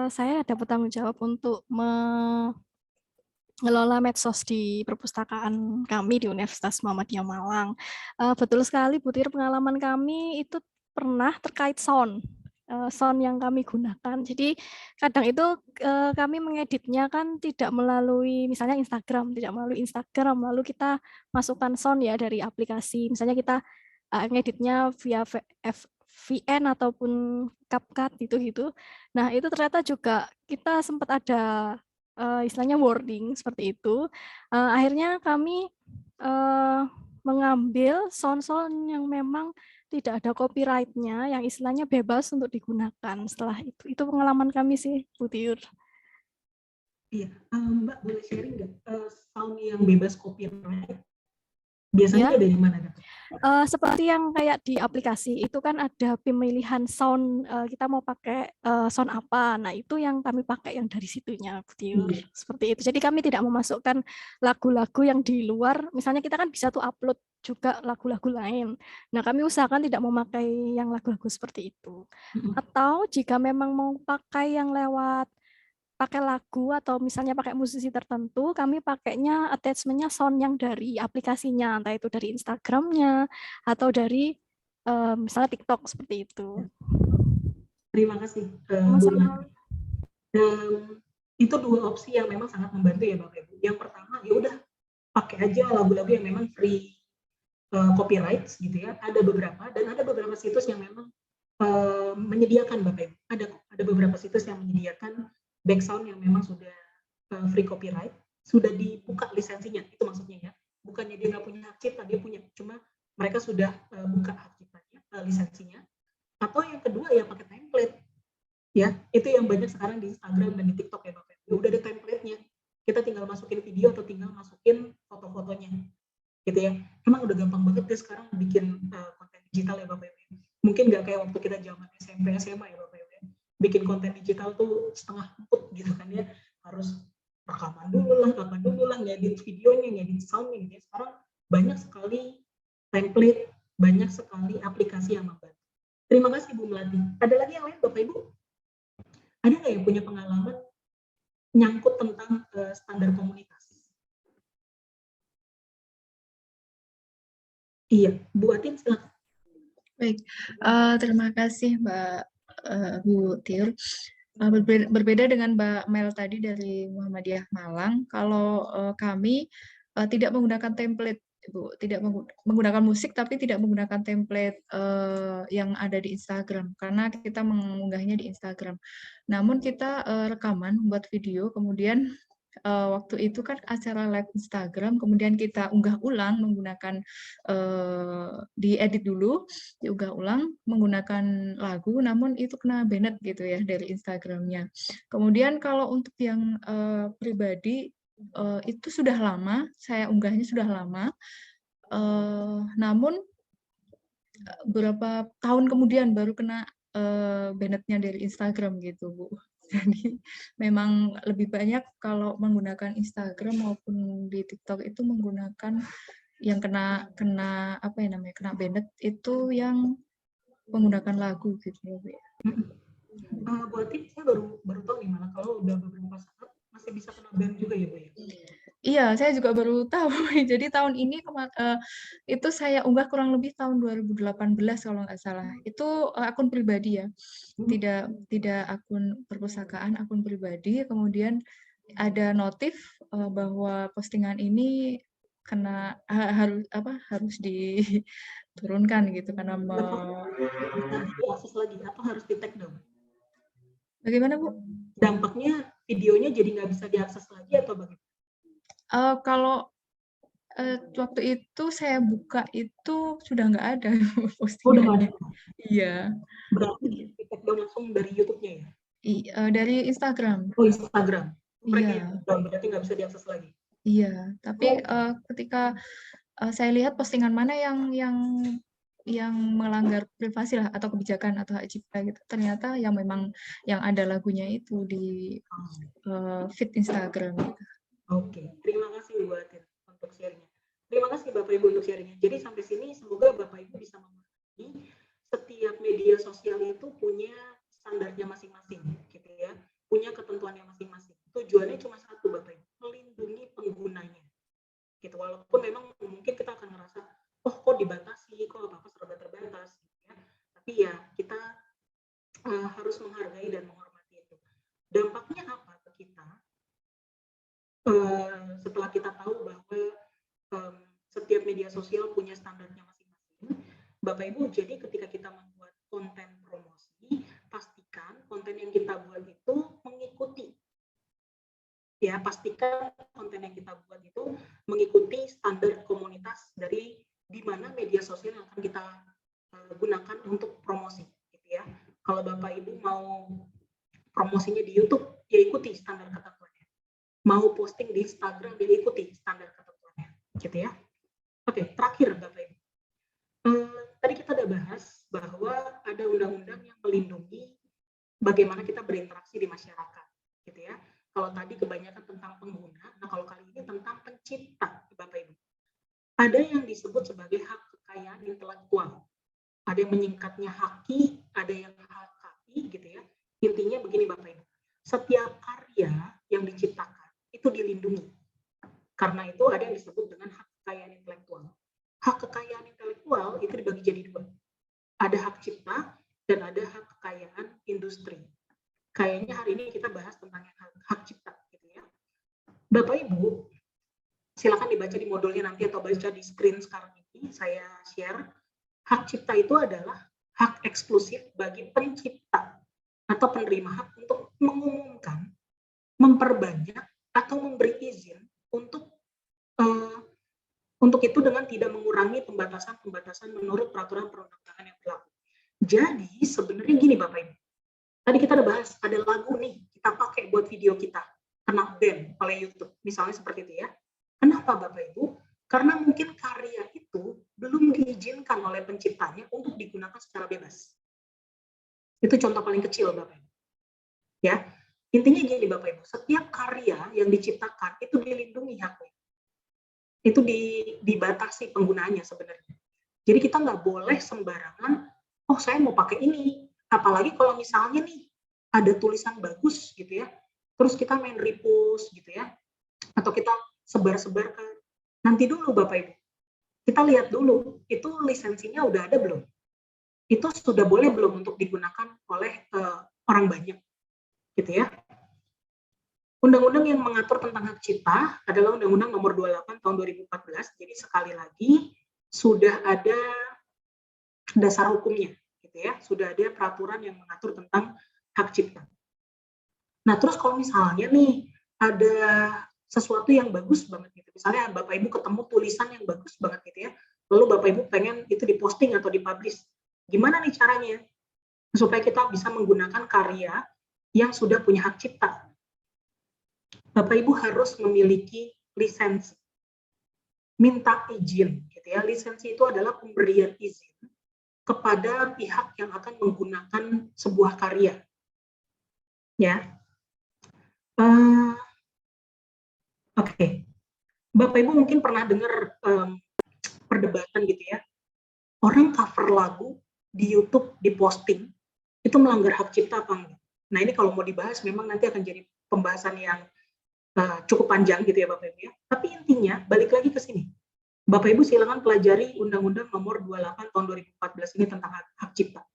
saya dapat tanggung jawab untuk ngelola medsos di perpustakaan kami di Universitas Muhammadiyah Malang. Betul sekali, Bu Tir, pengalaman kami itu pernah terkait sound. Sound yang kami gunakan. Jadi kadang itu kami mengeditnya kan tidak melalui misalnya Instagram, tidak melalui Instagram, lalu kita masukkan sound ya dari aplikasi. Misalnya kita ngeditnya via VN ataupun CapCut gitu-gitu. Nah, itu ternyata juga kita sempat ada istilahnya wording seperti itu. Akhirnya kami mengambil sound-sound yang memang tidak ada copyright-nya, yang istilahnya bebas untuk digunakan setelah itu. Itu pengalaman kami sih, Bu Tiur. Iya, Mbak boleh sharing nggak sound yang bebas copyright? Biasanya Ya. dari mana? Seperti yang kayak di aplikasi itu kan ada pemilihan sound, kita mau pakai sound apa. Nah, itu yang kami pakai yang dari situnya, Bu Tiur. Seperti itu. Jadi kami tidak memasukkan lagu-lagu yang di luar. Misalnya kita kan bisa tuh upload juga lagu-lagu lain. Nah, kami usahakan tidak memakai yang lagu-lagu seperti itu. Atau jika memang mau pakai yang lewat pakai lagu atau misalnya pakai musisi tertentu, kami pakainya attachment-nya sound yang dari aplikasinya, entah itu dari Instagram-nya atau dari misalnya TikTok seperti itu. Terima kasih. Itu dua opsi yang memang sangat membantu ya Bapak Ibu. Yang pertama ya udah pakai aja lagu-lagu yang memang free copyright gitu ya. Ada beberapa dan ada beberapa situs yang memang menyediakan Bapak Ibu. Ada beberapa situs yang menyediakan background yang memang sudah free copyright, sudah dibuka lisensinya, itu maksudnya ya. Bukannya dia nggak punya hak cipta, dia punya, cuma mereka sudah buka hak ciptanya, lisensinya. Atau yang kedua ya pakai template, ya itu yang banyak sekarang di Instagram dan di TikTok ya Bapak Ibu. Udah ada template-nya, kita tinggal masukin video atau tinggal masukin foto-fotonya, gitu ya. Emang udah gampang banget deh sekarang bikin konten digital ya Bapak Ibu. Mungkin nggak kayak waktu kita zaman SMP, SMA ya Bapak Ibu. Bikin konten digital tuh setengah emput gitu kan ya, harus rekaman dulu lah, ngedit videonya, ngedit soundnya gitu ya. Sekarang banyak sekali template, banyak sekali aplikasi yang membantu. Terima kasih Bu Melati. Ada lagi yang lain Bapak Ibu? Ada nggak yang punya pengalaman nyangkut tentang standar komunitas? Iya, Bu Atin silakan. Baik, terima kasih Mbak Bu Tiur. Berbeda dengan Mbak Mel tadi dari Muhammadiyah Malang, kalau kami tidak menggunakan template, Bu, tidak menggunakan musik tapi tidak menggunakan template yang ada di Instagram karena kita mengunggahnya di Instagram. Namun kita rekaman, buat video, kemudian waktu itu kan acara live Instagram, kemudian kita unggah ulang menggunakan diedit dulu, diunggah ulang menggunakan lagu, namun itu kena banned gitu ya dari Instagramnya. Kemudian kalau untuk yang pribadi itu sudah lama, saya unggahnya sudah lama, namun beberapa tahun kemudian baru kena banned-nya dari Instagram gitu, Bu. Jadi memang lebih banyak kalau menggunakan Instagram maupun di TikTok itu menggunakan yang kena apa ya namanya, kena banned itu yang menggunakan lagu gitu ya, Bu. Bu Atin, saya baru tahu nih malah kalau udah beberapa saat masih bisa kena ban juga ya Bu ya? Iya, saya juga baru tahu. Jadi tahun ini itu saya unggah kurang lebih tahun 2018 kalau nggak salah. Itu akun pribadi ya, tidak akun perpustakaan, akun pribadi. Kemudian ada notif bahwa postingan ini kena harus diturunkan gitu karena diakses lagi atau harus di take down? Bagaimana Bu? Dampaknya videonya jadi nggak bisa diakses lagi atau bagaimana? Kalau waktu itu saya buka itu sudah nggak ada postingannya. Iya. Berarti di take down langsung dari YouTube-nya ya? Dari Instagram. Oh, Instagram. Iya. Berarti nggak bisa diakses lagi. Iya, tapi ketika saya lihat postingan mana yang melanggar privasi lah atau kebijakan atau hak cipta gitu, ternyata yang memang yang ada lagunya itu di feed Instagram gitu. Oke, terima kasih Bu Atin untuk sharingnya. Terima kasih Bapak Ibu untuk sharingnya. Jadi sampai sini semoga Bapak Ibu bisa memahami setiap media sosial itu punya standarnya masing-masing, gitu ya, punya ketentuannya masing-masing. Tujuannya cuma satu Bapak Ibu, melindungi gitu. Walaupun memang mungkin kita akan ngerasa, oh kok dibatasi, kok apa-apa serba terbatas, gitu ya. Tapi ya kita harus menghargai dan menghormati itu. Dampaknya apa ke kita? Setelah kita tahu bahwa setiap media sosial punya standarnya masing-masing, Bapak Ibu, jadi ketika kita membuat konten promosi, pastikan konten yang kita buat itu mengikuti. Ya, pastikan konten yang kita buat itu mengikuti standar komunitas dari di mana media sosial yang akan kita gunakan untuk promosi, gitu ya. Kalau Bapak Ibu mau promosinya di YouTube, ya ikuti standar ketentuannya. Mau posting di Instagram, ya ikuti standar ketentuannya, gitu ya. Oke, terakhir Bapak Ibu. Tadi kita udah bahas bahwa ada undang-undang yang melindungi bagaimana kita berinteraksi di masyarakat, gitu ya. Kalau tadi kebanyakan tentang pengguna, nah kalau kali ini tentang pencipta, Bapak Ibu. Ada yang disebut sebagai hak kekayaan intelektual. Ada yang menyingkatnya haki, ada yang HKI, gitu ya. Intinya begini Bapak Ibu. Setiap karya yang diciptakan itu dilindungi. Karena itu ada yang disebut dengan hak kekayaan intelektual. Hak kekayaan intelektual itu dibagi jadi dua. Ada hak cipta dan ada hak kekayaan industri. Kayaknya hari ini kita bahas tentang hak cipta, gitu ya. Bapak Ibu, silakan dibaca di modulnya nanti atau baca di screen sekarang ini. Saya share. Hak cipta itu adalah hak eksklusif bagi pencipta atau penerima hak untuk mengumumkan, memperbanyak atau memberi izin untuk itu dengan tidak mengurangi pembatasan-pembatasan menurut peraturan perundang-undangan yang berlaku. Jadi sebenarnya gini Bapak Ibu. Tadi kita udah bahas ada lagu nih kita pakai buat video kita kena ban oleh YouTube, misalnya seperti itu ya. Kenapa Bapak Ibu? Karena mungkin karya itu belum diizinkan oleh penciptanya untuk digunakan secara bebas. Itu contoh paling kecil Bapak Ibu. Ya, intinya gini Bapak Ibu, setiap karya yang diciptakan itu dilindungi haknya. Itu dibatasi penggunaannya sebenarnya. Jadi kita nggak boleh sembarangan, oh saya mau pakai ini. Apalagi kalau misalnya nih ada tulisan bagus gitu ya, terus kita main repost gitu ya, atau kita sebar-sebarkan. Nanti dulu Bapak Ibu, kita lihat dulu itu lisensinya udah ada belum? Itu sudah boleh belum untuk digunakan oleh orang banyak, gitu ya. Undang-undang yang mengatur tentang hak cipta adalah Undang-Undang Nomor 28 Tahun 2014. Jadi sekali lagi sudah ada dasar hukumnya, gitu ya. Sudah ada peraturan yang mengatur tentang hak cipta. Nah, terus kalau misalnya nih ada sesuatu yang bagus banget gitu. Misalnya Bapak Ibu ketemu tulisan yang bagus banget gitu ya. Lalu Bapak Ibu pengen itu diposting atau dipublish. Gimana nih caranya supaya kita bisa menggunakan karya yang sudah punya hak cipta? Bapak Ibu harus memiliki lisensi. Minta izin gitu ya. Lisensi itu adalah pemberian izin kepada pihak yang akan menggunakan sebuah karya. Ya. Oke. Bapak Ibu mungkin pernah dengar perdebatan gitu ya. Orang cover lagu di YouTube diposting itu melanggar hak cipta apa enggak? Nah, ini kalau mau dibahas memang nanti akan jadi pembahasan yang cukup panjang gitu ya Bapak Ibu ya. Tapi intinya balik lagi ke sini. Bapak Ibu silakan pelajari Undang-Undang Nomor 28 Tahun 2014 ini tentang hak cipta.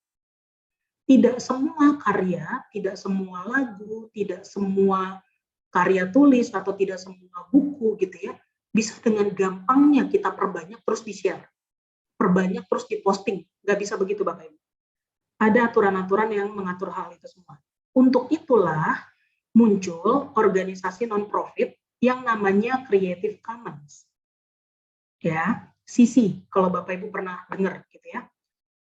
Tidak semua karya, tidak semua lagu, tidak semua karya tulis atau tidak semua buku gitu ya bisa dengan gampangnya kita perbanyak terus di-share. Perbanyak terus diposting. Nggak bisa begitu Bapak Ibu. Ada aturan-aturan yang mengatur hal itu semua. Untuk itulah muncul organisasi non-profit yang namanya Creative Commons. Ya, CC, kalau Bapak Ibu pernah dengar gitu ya.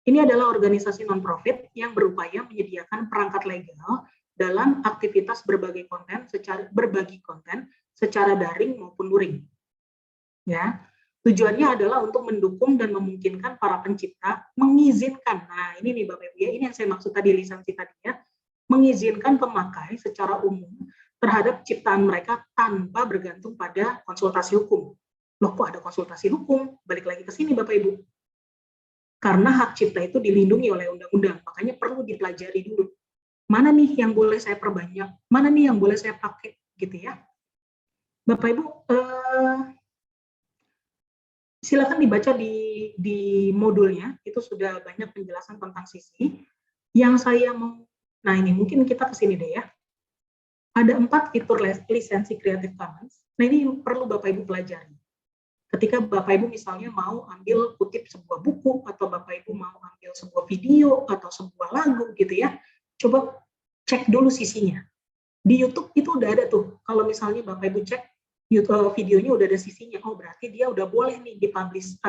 Ini adalah organisasi non-profit yang berupaya menyediakan perangkat legal dalam aktivitas berbagi konten secara daring maupun luring. Ya, tujuannya adalah untuk mendukung dan memungkinkan para pencipta mengizinkan. Nah, ini nih Bapak Ibu ya, ini yang saya maksud tadi lisensi tadi ya. Mengizinkan pemakai secara umum terhadap ciptaan mereka tanpa bergantung pada konsultasi hukum. Loh, kok ada konsultasi hukum? Balik lagi ke sini Bapak Ibu. Karena hak cipta itu dilindungi oleh undang-undang, makanya perlu dipelajari dulu. Mana nih yang boleh saya perbanyak? Mana nih yang boleh saya pakai? Gitu ya. Bapak Ibu, silakan dibaca di modulnya, itu sudah banyak penjelasan tentang sisi. Yang saya mau, nah ini mungkin kita ke sini deh ya. Ada 4 fitur lisensi Creative Commons. Nah ini yang perlu Bapak Ibu pelajari. Ketika Bapak Ibu misalnya mau ambil kutip sebuah buku, atau Bapak Ibu mau ambil sebuah video, atau sebuah lagu gitu ya, coba cek dulu sisinya. Di YouTube itu udah ada tuh, kalau misalnya Bapak Ibu cek, videonya udah ada sisinya, oh berarti dia udah boleh nih dipublish,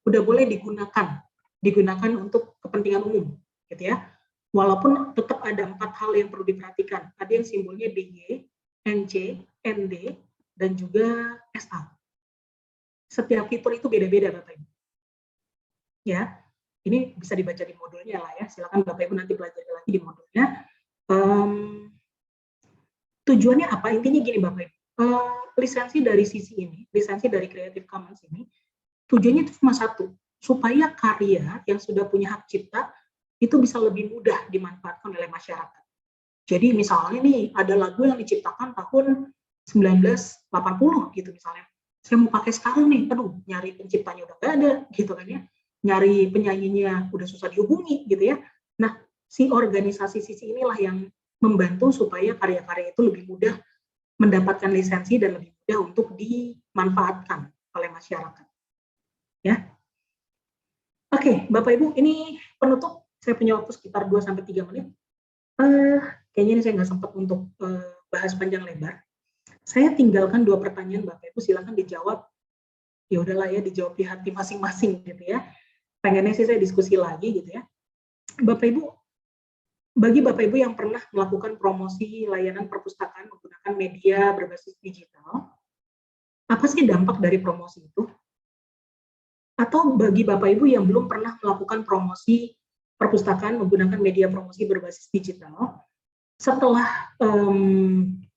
udah boleh digunakan untuk kepentingan umum, gitu ya. Walaupun tetap ada 4 hal yang perlu diperhatikan. Ada yang simbolnya DY, NC, ND, dan juga SA. Setiap fitur itu beda-beda Bapak Ibu. Ya, ini bisa dibaca di modulnya lah ya. Silakan Bapak Ibu nanti pelajari lagi di modulnya. Tujuannya apa? Intinya gini Bapak Ibu. Lisensi dari sisi ini, lisensi dari Creative Commons ini, tujuannya itu cuma satu, supaya karya yang sudah punya hak cipta itu bisa lebih mudah dimanfaatkan oleh masyarakat. Jadi misalnya nih, ada lagu yang diciptakan tahun 1980 gitu misalnya. Saya mau pakai sekarang nih, aduh, nyari penciptanya udah gak ada, gitu kan ya. Nyari penyanyinya udah susah dihubungi, gitu ya. Nah, si organisasi sisi inilah yang membantu supaya karya-karya itu lebih mudah mendapatkan lisensi dan lebih mudah untuk dimanfaatkan oleh masyarakat. Ya. Oke, Bapak Ibu, ini penutup. Saya punya waktu sekitar 2-3 menit. Kayaknya ini saya nggak sempat untuk bahas panjang lebar. Saya tinggalkan 2 pertanyaan, Bapak Ibu, silakan dijawab. Ya udahlah ya, dijawab di hati masing-masing gitu ya. Pengennya sih saya diskusi lagi gitu ya. Bapak Ibu, bagi Bapak Ibu yang pernah melakukan promosi layanan perpustakaan menggunakan media berbasis digital, apa sih dampak dari promosi itu? Atau bagi Bapak Ibu yang belum pernah melakukan promosi perpustakaan menggunakan media promosi berbasis digital, setelah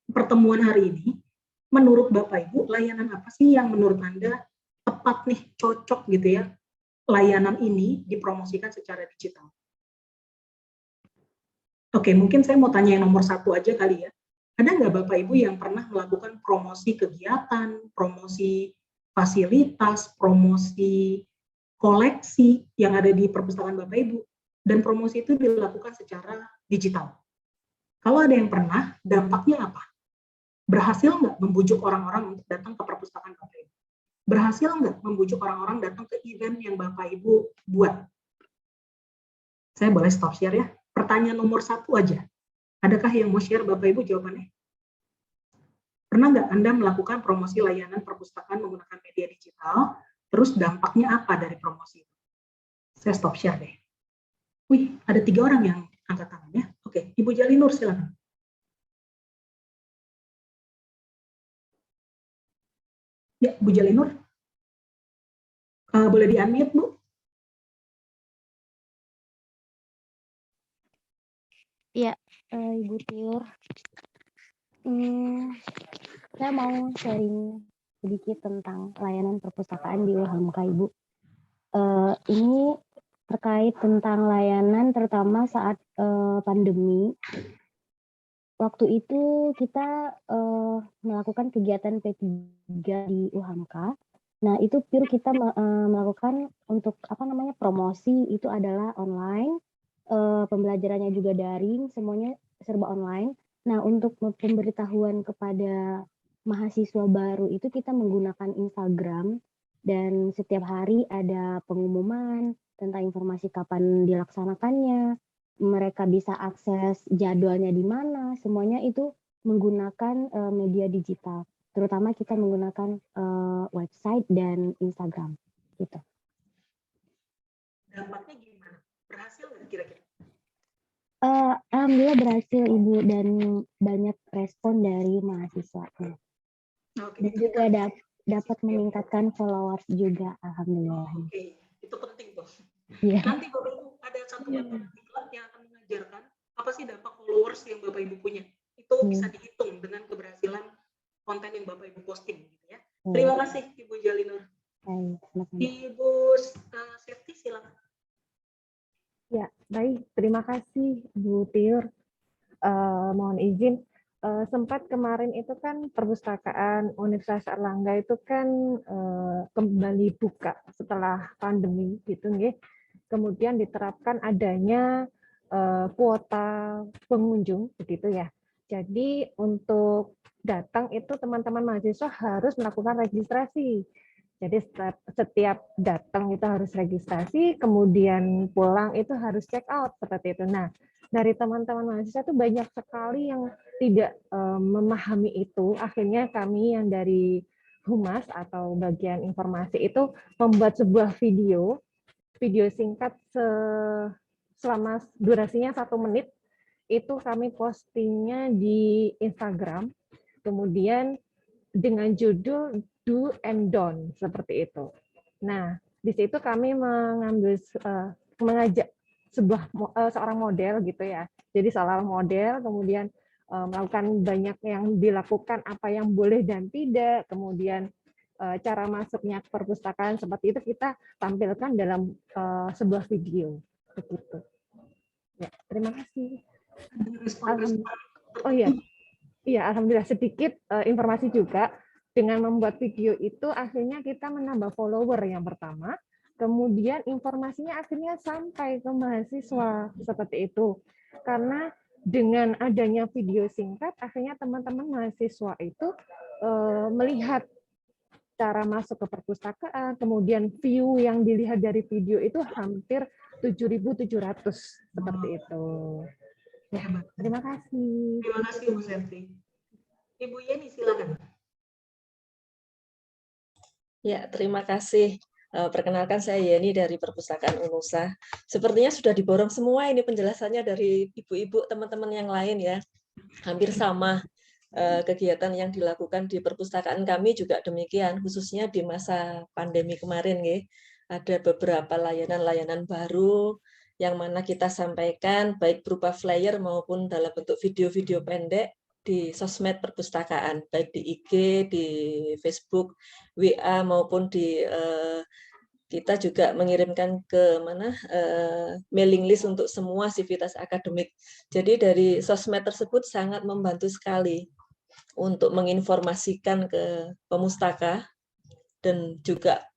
pertemuan hari ini, menurut Bapak Ibu, layanan apa sih yang menurut Anda tepat nih, cocok gitu ya, layanan ini dipromosikan secara digital? Oke, mungkin saya mau tanya yang nomor 1 aja kali ya. Ada nggak Bapak Ibu yang pernah melakukan promosi kegiatan, promosi fasilitas, promosi koleksi yang ada di perpustakaan Bapak Ibu, dan promosi itu dilakukan secara digital? Kalau ada yang pernah, dampaknya apa? Berhasil nggak membujuk orang-orang untuk datang ke perpustakaan Bapak Ibu? Berhasil nggak membujuk orang-orang datang ke event yang Bapak Ibu buat? Saya boleh stop share ya? Pertanyaan nomor 1 aja. Adakah yang mau share Bapak Ibu jawabannya? Pernah nggak Anda melakukan promosi layanan perpustakaan menggunakan media digital, terus dampaknya apa dari promosi itu? Saya stop share deh. Wih, ada 3 orang yang angkat tangannya. Oke, Ibu Jalinur silakan. Ya, Bu Jalinur. Boleh di-unmute, Bu? Ya, Ibu Tiur. Saya mau sharing sedikit tentang layanan perpustakaan di UHAMKA, Ibu. Ini terkait tentang layanan terutama saat pandemi. Waktu itu kita melakukan kegiatan P3 di UHAMKA. Nah, itu pure kita melakukan untuk promosi itu adalah online. Pembelajarannya juga daring, semuanya serba online. Nah, untuk pemberitahuan kepada mahasiswa baru itu kita menggunakan Instagram, dan setiap hari ada pengumuman tentang informasi kapan dilaksanakannya, mereka bisa akses jadwalnya di mana, semuanya itu menggunakan media digital. Terutama kita menggunakan website dan Instagram gitu. Dampaknya gimana? Berhasil nggak kira-kira? Alhamdulillah berhasil, Ibu, dan banyak respon dari mahasiswa. Dan juga dapat meningkatkan followers juga, alhamdulillah. Oke, itu penting tuh. Yeah. Nanti Bapak Ibu ada satu iklan yang akan mengajarkan apa sih dampak followers yang Bapak Ibu punya. Itu bisa dihitung dengan keberhasilan konten yang Bapak Ibu posting gitu ya. Terima kasih Ibu Jalinur. Ibu Septi silakan. Ya, baik. Terima kasih Bu Tiur. Mohon izin, sempat kemarin itu kan perpustakaan Universitas Airlangga itu kan kembali buka setelah pandemi gitu nggih. Kemudian diterapkan adanya kuota pengunjung begitu ya. Jadi untuk datang itu teman-teman mahasiswa harus melakukan registrasi. Jadi setiap datang itu harus registrasi, kemudian pulang itu harus check out seperti itu. Nah, dari teman-teman mahasiswa itu banyak sekali yang tidak memahami itu. Akhirnya kami yang dari Humas atau bagian informasi itu membuat sebuah video singkat selama durasinya 1 menit. Itu kami postingnya di Instagram. Kemudian dengan judul Do and Don't seperti itu. Nah, di situ kami mengambil mengajak seorang model gitu ya. Jadi seorang model kemudian melakukan banyak yang dilakukan, apa yang boleh dan tidak, kemudian cara masuknya ke perpustakaan seperti itu kita tampilkan dalam sebuah video begitu. Ya, terima kasih. Oh iya. Iya, alhamdulillah sedikit informasi juga. Dengan membuat video itu akhirnya kita menambah follower yang pertama, kemudian informasinya akhirnya sampai ke mahasiswa seperti itu. Karena dengan adanya video singkat, akhirnya teman-teman mahasiswa itu melihat cara masuk ke perpustakaan, kemudian view yang dilihat dari video itu hampir 7.700 seperti itu. Ya, terima kasih. Terima kasih Bu Septi. Ibu Yeni silakan. Ya, terima kasih. Perkenalkan saya Yeni dari Perpustakaan Unusa. Sepertinya sudah diborong semua ini penjelasannya dari ibu-ibu teman-teman yang lain ya. Hampir sama kegiatan yang dilakukan di perpustakaan kami juga demikian, khususnya di masa pandemi kemarin ya. Ada beberapa layanan-layanan baru yang mana kita sampaikan baik berupa flyer maupun dalam bentuk video-video pendek di sosmed perpustakaan, baik di IG, di Facebook, WA maupun di kita juga mengirimkan ke mailing list untuk semua sivitas akademik. Jadi dari sosmed tersebut sangat membantu sekali untuk menginformasikan ke pemustaka dan juga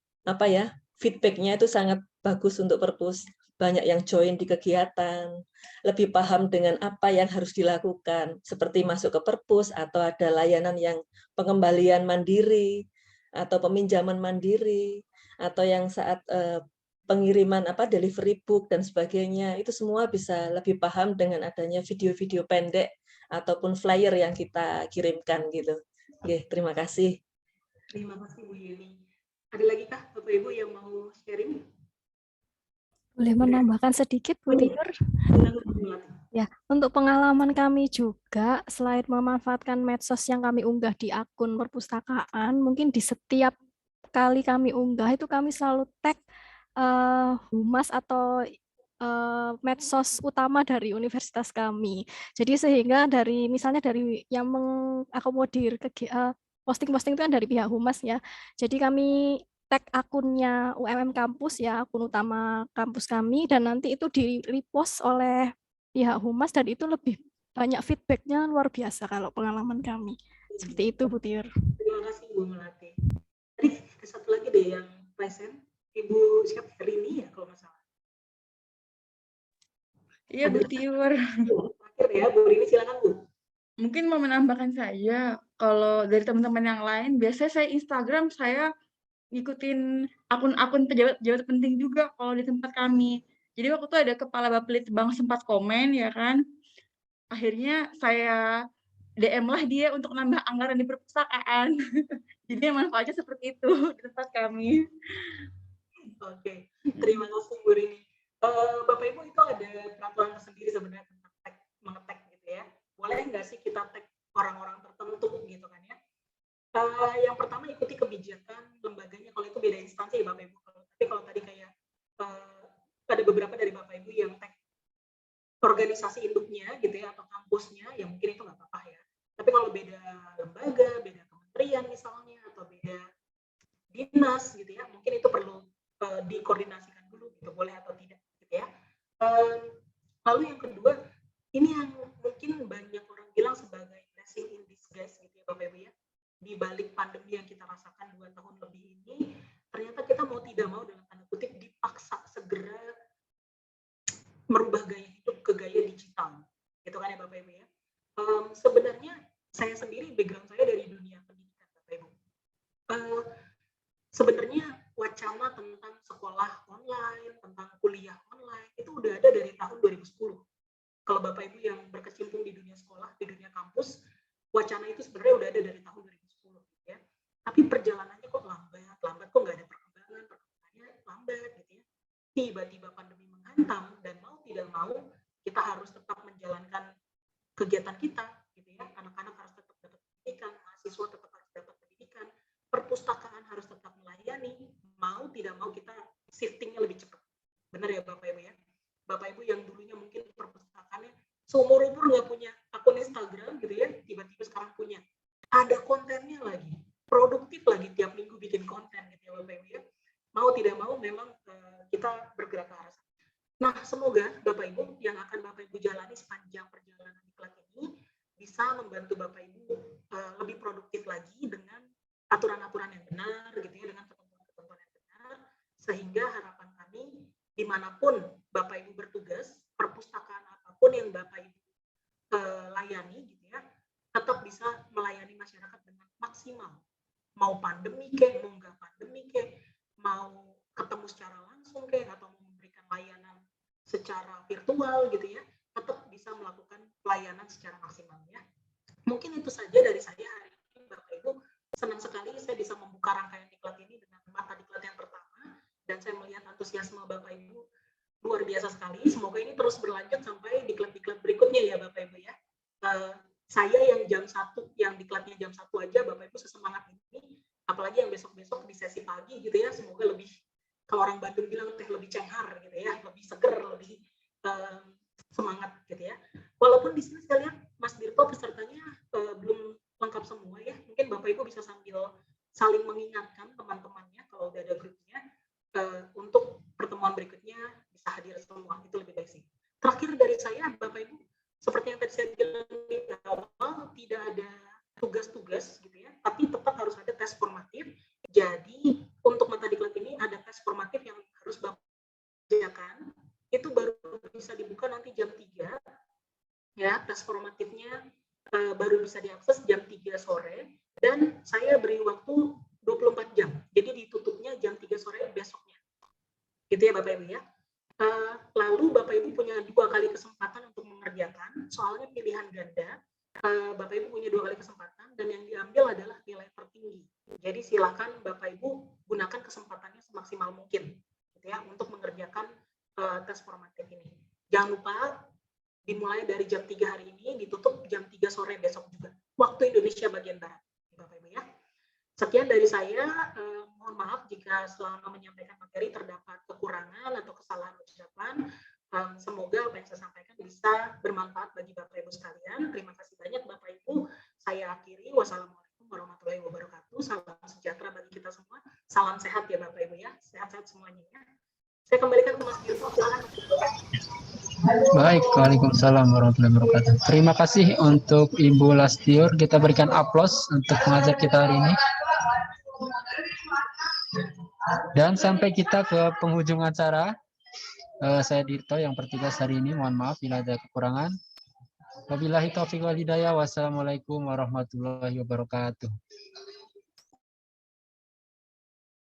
feedbacknya itu sangat bagus untuk perpus. Banyak yang join di kegiatan, lebih paham dengan apa yang harus dilakukan, seperti masuk ke perpus atau ada layanan yang pengembalian mandiri atau peminjaman mandiri atau yang saat pengiriman delivery book dan sebagainya, itu semua bisa lebih paham dengan adanya video-video pendek ataupun flyer yang kita kirimkan gitu. Oke, terima kasih. Terima kasih Bu Yeni. Ada lagi kah Bapak Ibu yang mau sharing? Boleh menambahkan sedikit, Bu Tiur? Ya, untuk pengalaman kami juga, selain memanfaatkan medsos yang kami unggah di akun perpustakaan, mungkin di setiap kali kami unggah itu kami selalu tag humas atau medsos utama dari universitas kami. Jadi sehingga misalnya dari yang mengakomodir posting-posting itu kan dari pihak humas ya. Jadi kami tag akunnya UMM kampus ya, akun utama kampus kami, dan nanti itu di-repost oleh pihak humas dan itu lebih banyak feedbacknya, luar biasa kalau pengalaman kami. Seperti itu Bu Tiur. Terima kasih Bu Melati. Tadi ada satu lagi deh yang present, Ibu siapa? Rini ya kalau nggak salah. Iya Bu Tiur. Terakhir ya Bu Rini, silakan Bu. Mungkin mau menambahkan saja, kalau dari teman-teman yang lain, biasanya saya Instagram saya ngikutin akun-akun pejabat penting juga kalau di tempat kami. Jadi waktu itu ada kepala Bapelitbang sempat komen ya kan. Akhirnya saya DM lah dia untuk nambah anggaran di perpustakaan. Jadi manfaatnya seperti itu di tempat kami. Oke, terima kasih Bu Rini. Bapak Ibu itu ada peraturan tersendiri sebenarnya tentang mengetag gitu ya. Boleh nggak sih kita tag orang-orang tertentu gitu kan ya? Yang pertama ikuti kebijakan lembaganya, kalau itu beda instansi ya Bapak Ibu. Tapi kalau tadi kayak ada beberapa dari Bapak Ibu yang tag organisasi induknya gitu ya atau kampusnya, ya mungkin itu nggak apa-apa ya. Tapi kalau beda lembaga, beda kementerian misalnya atau beda dinas gitu ya, mungkin itu perlu dikoordinasikan dulu gitu, boleh atau tidak gitu ya. Lalu yang kedua, ini yang mungkin banyak orang bilang sebagai blessing 2 tahun lebih ini, ternyata kita mau tidak mau dalam tanda kutip dipaksa segera merubah gaya hidup ke gaya digital, gitu kan ya Bapak Ibu ya. Sebenarnya saya sendiri background saya dari dunia pendidikan Bapak Ibu. Sebenarnya wacana tentang sekolah online, tentang kuliah online itu udah ada dari tahun 2010. Kalau Bapak Ibu yang berkecimpung di dunia sekolah, di dunia kampus, wacana itu sebenarnya udah ada dari tahun 2010 ya. Tapi perjalanannya kok lambat kok nggak ada perkembangannya lambat gitu ya. Tiba-tiba pandemi menghantam dan mau tidak mau kita harus tetap menjalankan kegiatan kita gitu ya. Anak-anak harus tetap dapat pendidikan, mahasiswa tetap harus dapat pendidikan, perpustakaan harus tetap melayani, mau tidak mau kita shiftingnya lebih cepat. Benar ya Bapak Ibu ya? Bapak Ibu yang dulunya mungkin perpustakaannya seumur-umur nggak punya akun Instagram gitu ya, tiba-tiba sekarang punya. Ada kontennya lagi, produktif lagi, tiap minggu bikin konten gitu ya Bapak Ibu ya. Mau tidak mau memang kita bergerak ke arah sana. Nah, semoga Bapak Ibu yang akan Bapak Ibu jalani sepanjang perjalanan diklat ini bisa membantu Bapak Ibu lebih produktif lagi dengan aturan-aturan yang benar gitu ya, dengan ketentuan-ketentuan yang benar, sehingga harapan kami dimanapun Bapak Ibu bertugas, perpustakaan apapun yang Bapak Ibu layani gitu ya, tetap bisa melayani masyarakat dengan maksimal. Mau pandemi kek, mau nggak pandemi kek, mau ketemu secara langsung kek, atau mau memberikan layanan secara virtual gitu ya, tetap bisa melakukan pelayanan secara maksimal ya. Mungkin itu saja dari saya hari ini Bapak Ibu. Senang sekali saya bisa membuka rangkaian diklat ini dengan mata diklat yang pertama, dan saya melihat antusiasme Bapak Ibu luar biasa sekali. Semoga ini terus berlanjut sampai diklat-diklat berikutnya ya Bapak Ibu ya. Saya yang jam 1, yang diklatnya jam 1 aja Bapak Ibu sesemangat ini, apalagi yang besok-besok di sesi pagi gitu ya, semoga lebih, kalau orang Bandung bilang teh lebih cenghar gitu ya, lebih seger, lebih semangat gitu ya. Walaupun di sini saya lihat Mas Dirto pesertanya belum lengkap semua ya, mungkin Bapak Ibu bisa sambil saling mengingatkan teman-temannya kalau udah ada grupnya, untuk pertemuan berikutnya bisa hadir semua, itu lebih baik sih. Terakhir dari saya Bapak Ibu, seperti yang tadi saya bilang di awal, tidak ada tugas-tugas gitu ya, tapi tetap harus ada tes formatif. Jadi untuk mata diklat ini ada tes formatif yang harus Bapak kerjakan, itu baru bisa dibuka nanti jam 3 ya, tes formatifnya baru bisa diakses jam 3 sore, dan saya beri waktu 24 jam, jadi ditutupnya jam 3 sore besoknya gitu ya Bapak Ibu ya. Lalu Bapak Ibu punya 2 kali kesempatan untuk mengerjakan, soalnya pilihan ganda. Bapak Ibu punya 2 kali kesempatan, dan yang diambil adalah nilai tertinggi. Jadi silakan Bapak Ibu gunakan kesempatannya semaksimal mungkin gitu ya, untuk mengerjakan tes formatif ini. Jangan lupa dimulai dari jam 3 hari ini, ditutup jam 3 sore besok juga, waktu Indonesia bagian Barat Bapak Ibu ya. Sekian dari saya, mohon maaf jika selama menyampaikan materi terdapat kekurangan atau kesalahan ucapan. Semoga apa yang saya sampaikan bisa bermanfaat bagi Bapak Ibu sekalian. Terima kasih banyak Bapak Ibu. Saya akhiri. Wassalamualaikum warahmatullahi wabarakatuh. Salam sejahtera bagi kita semua. Salam sehat ya Bapak Ibu ya. Sehat-sehat semuanya ya. Saya kembalikan ke Mas Dirto. Baik, Waalaikumsalam warahmatullahi wabarakatuh. Terima kasih untuk Ibu Lastiur. Kita berikan aplaus untuk pengajar kita hari ini. Dan sampai kita ke penghujung acara. Saya Dirto yang bertugas hari ini. Mohon maaf bila ada kekurangan. Wabillahi taufiq wal hidayah. Wassalamualaikum warahmatullahi wabarakatuh.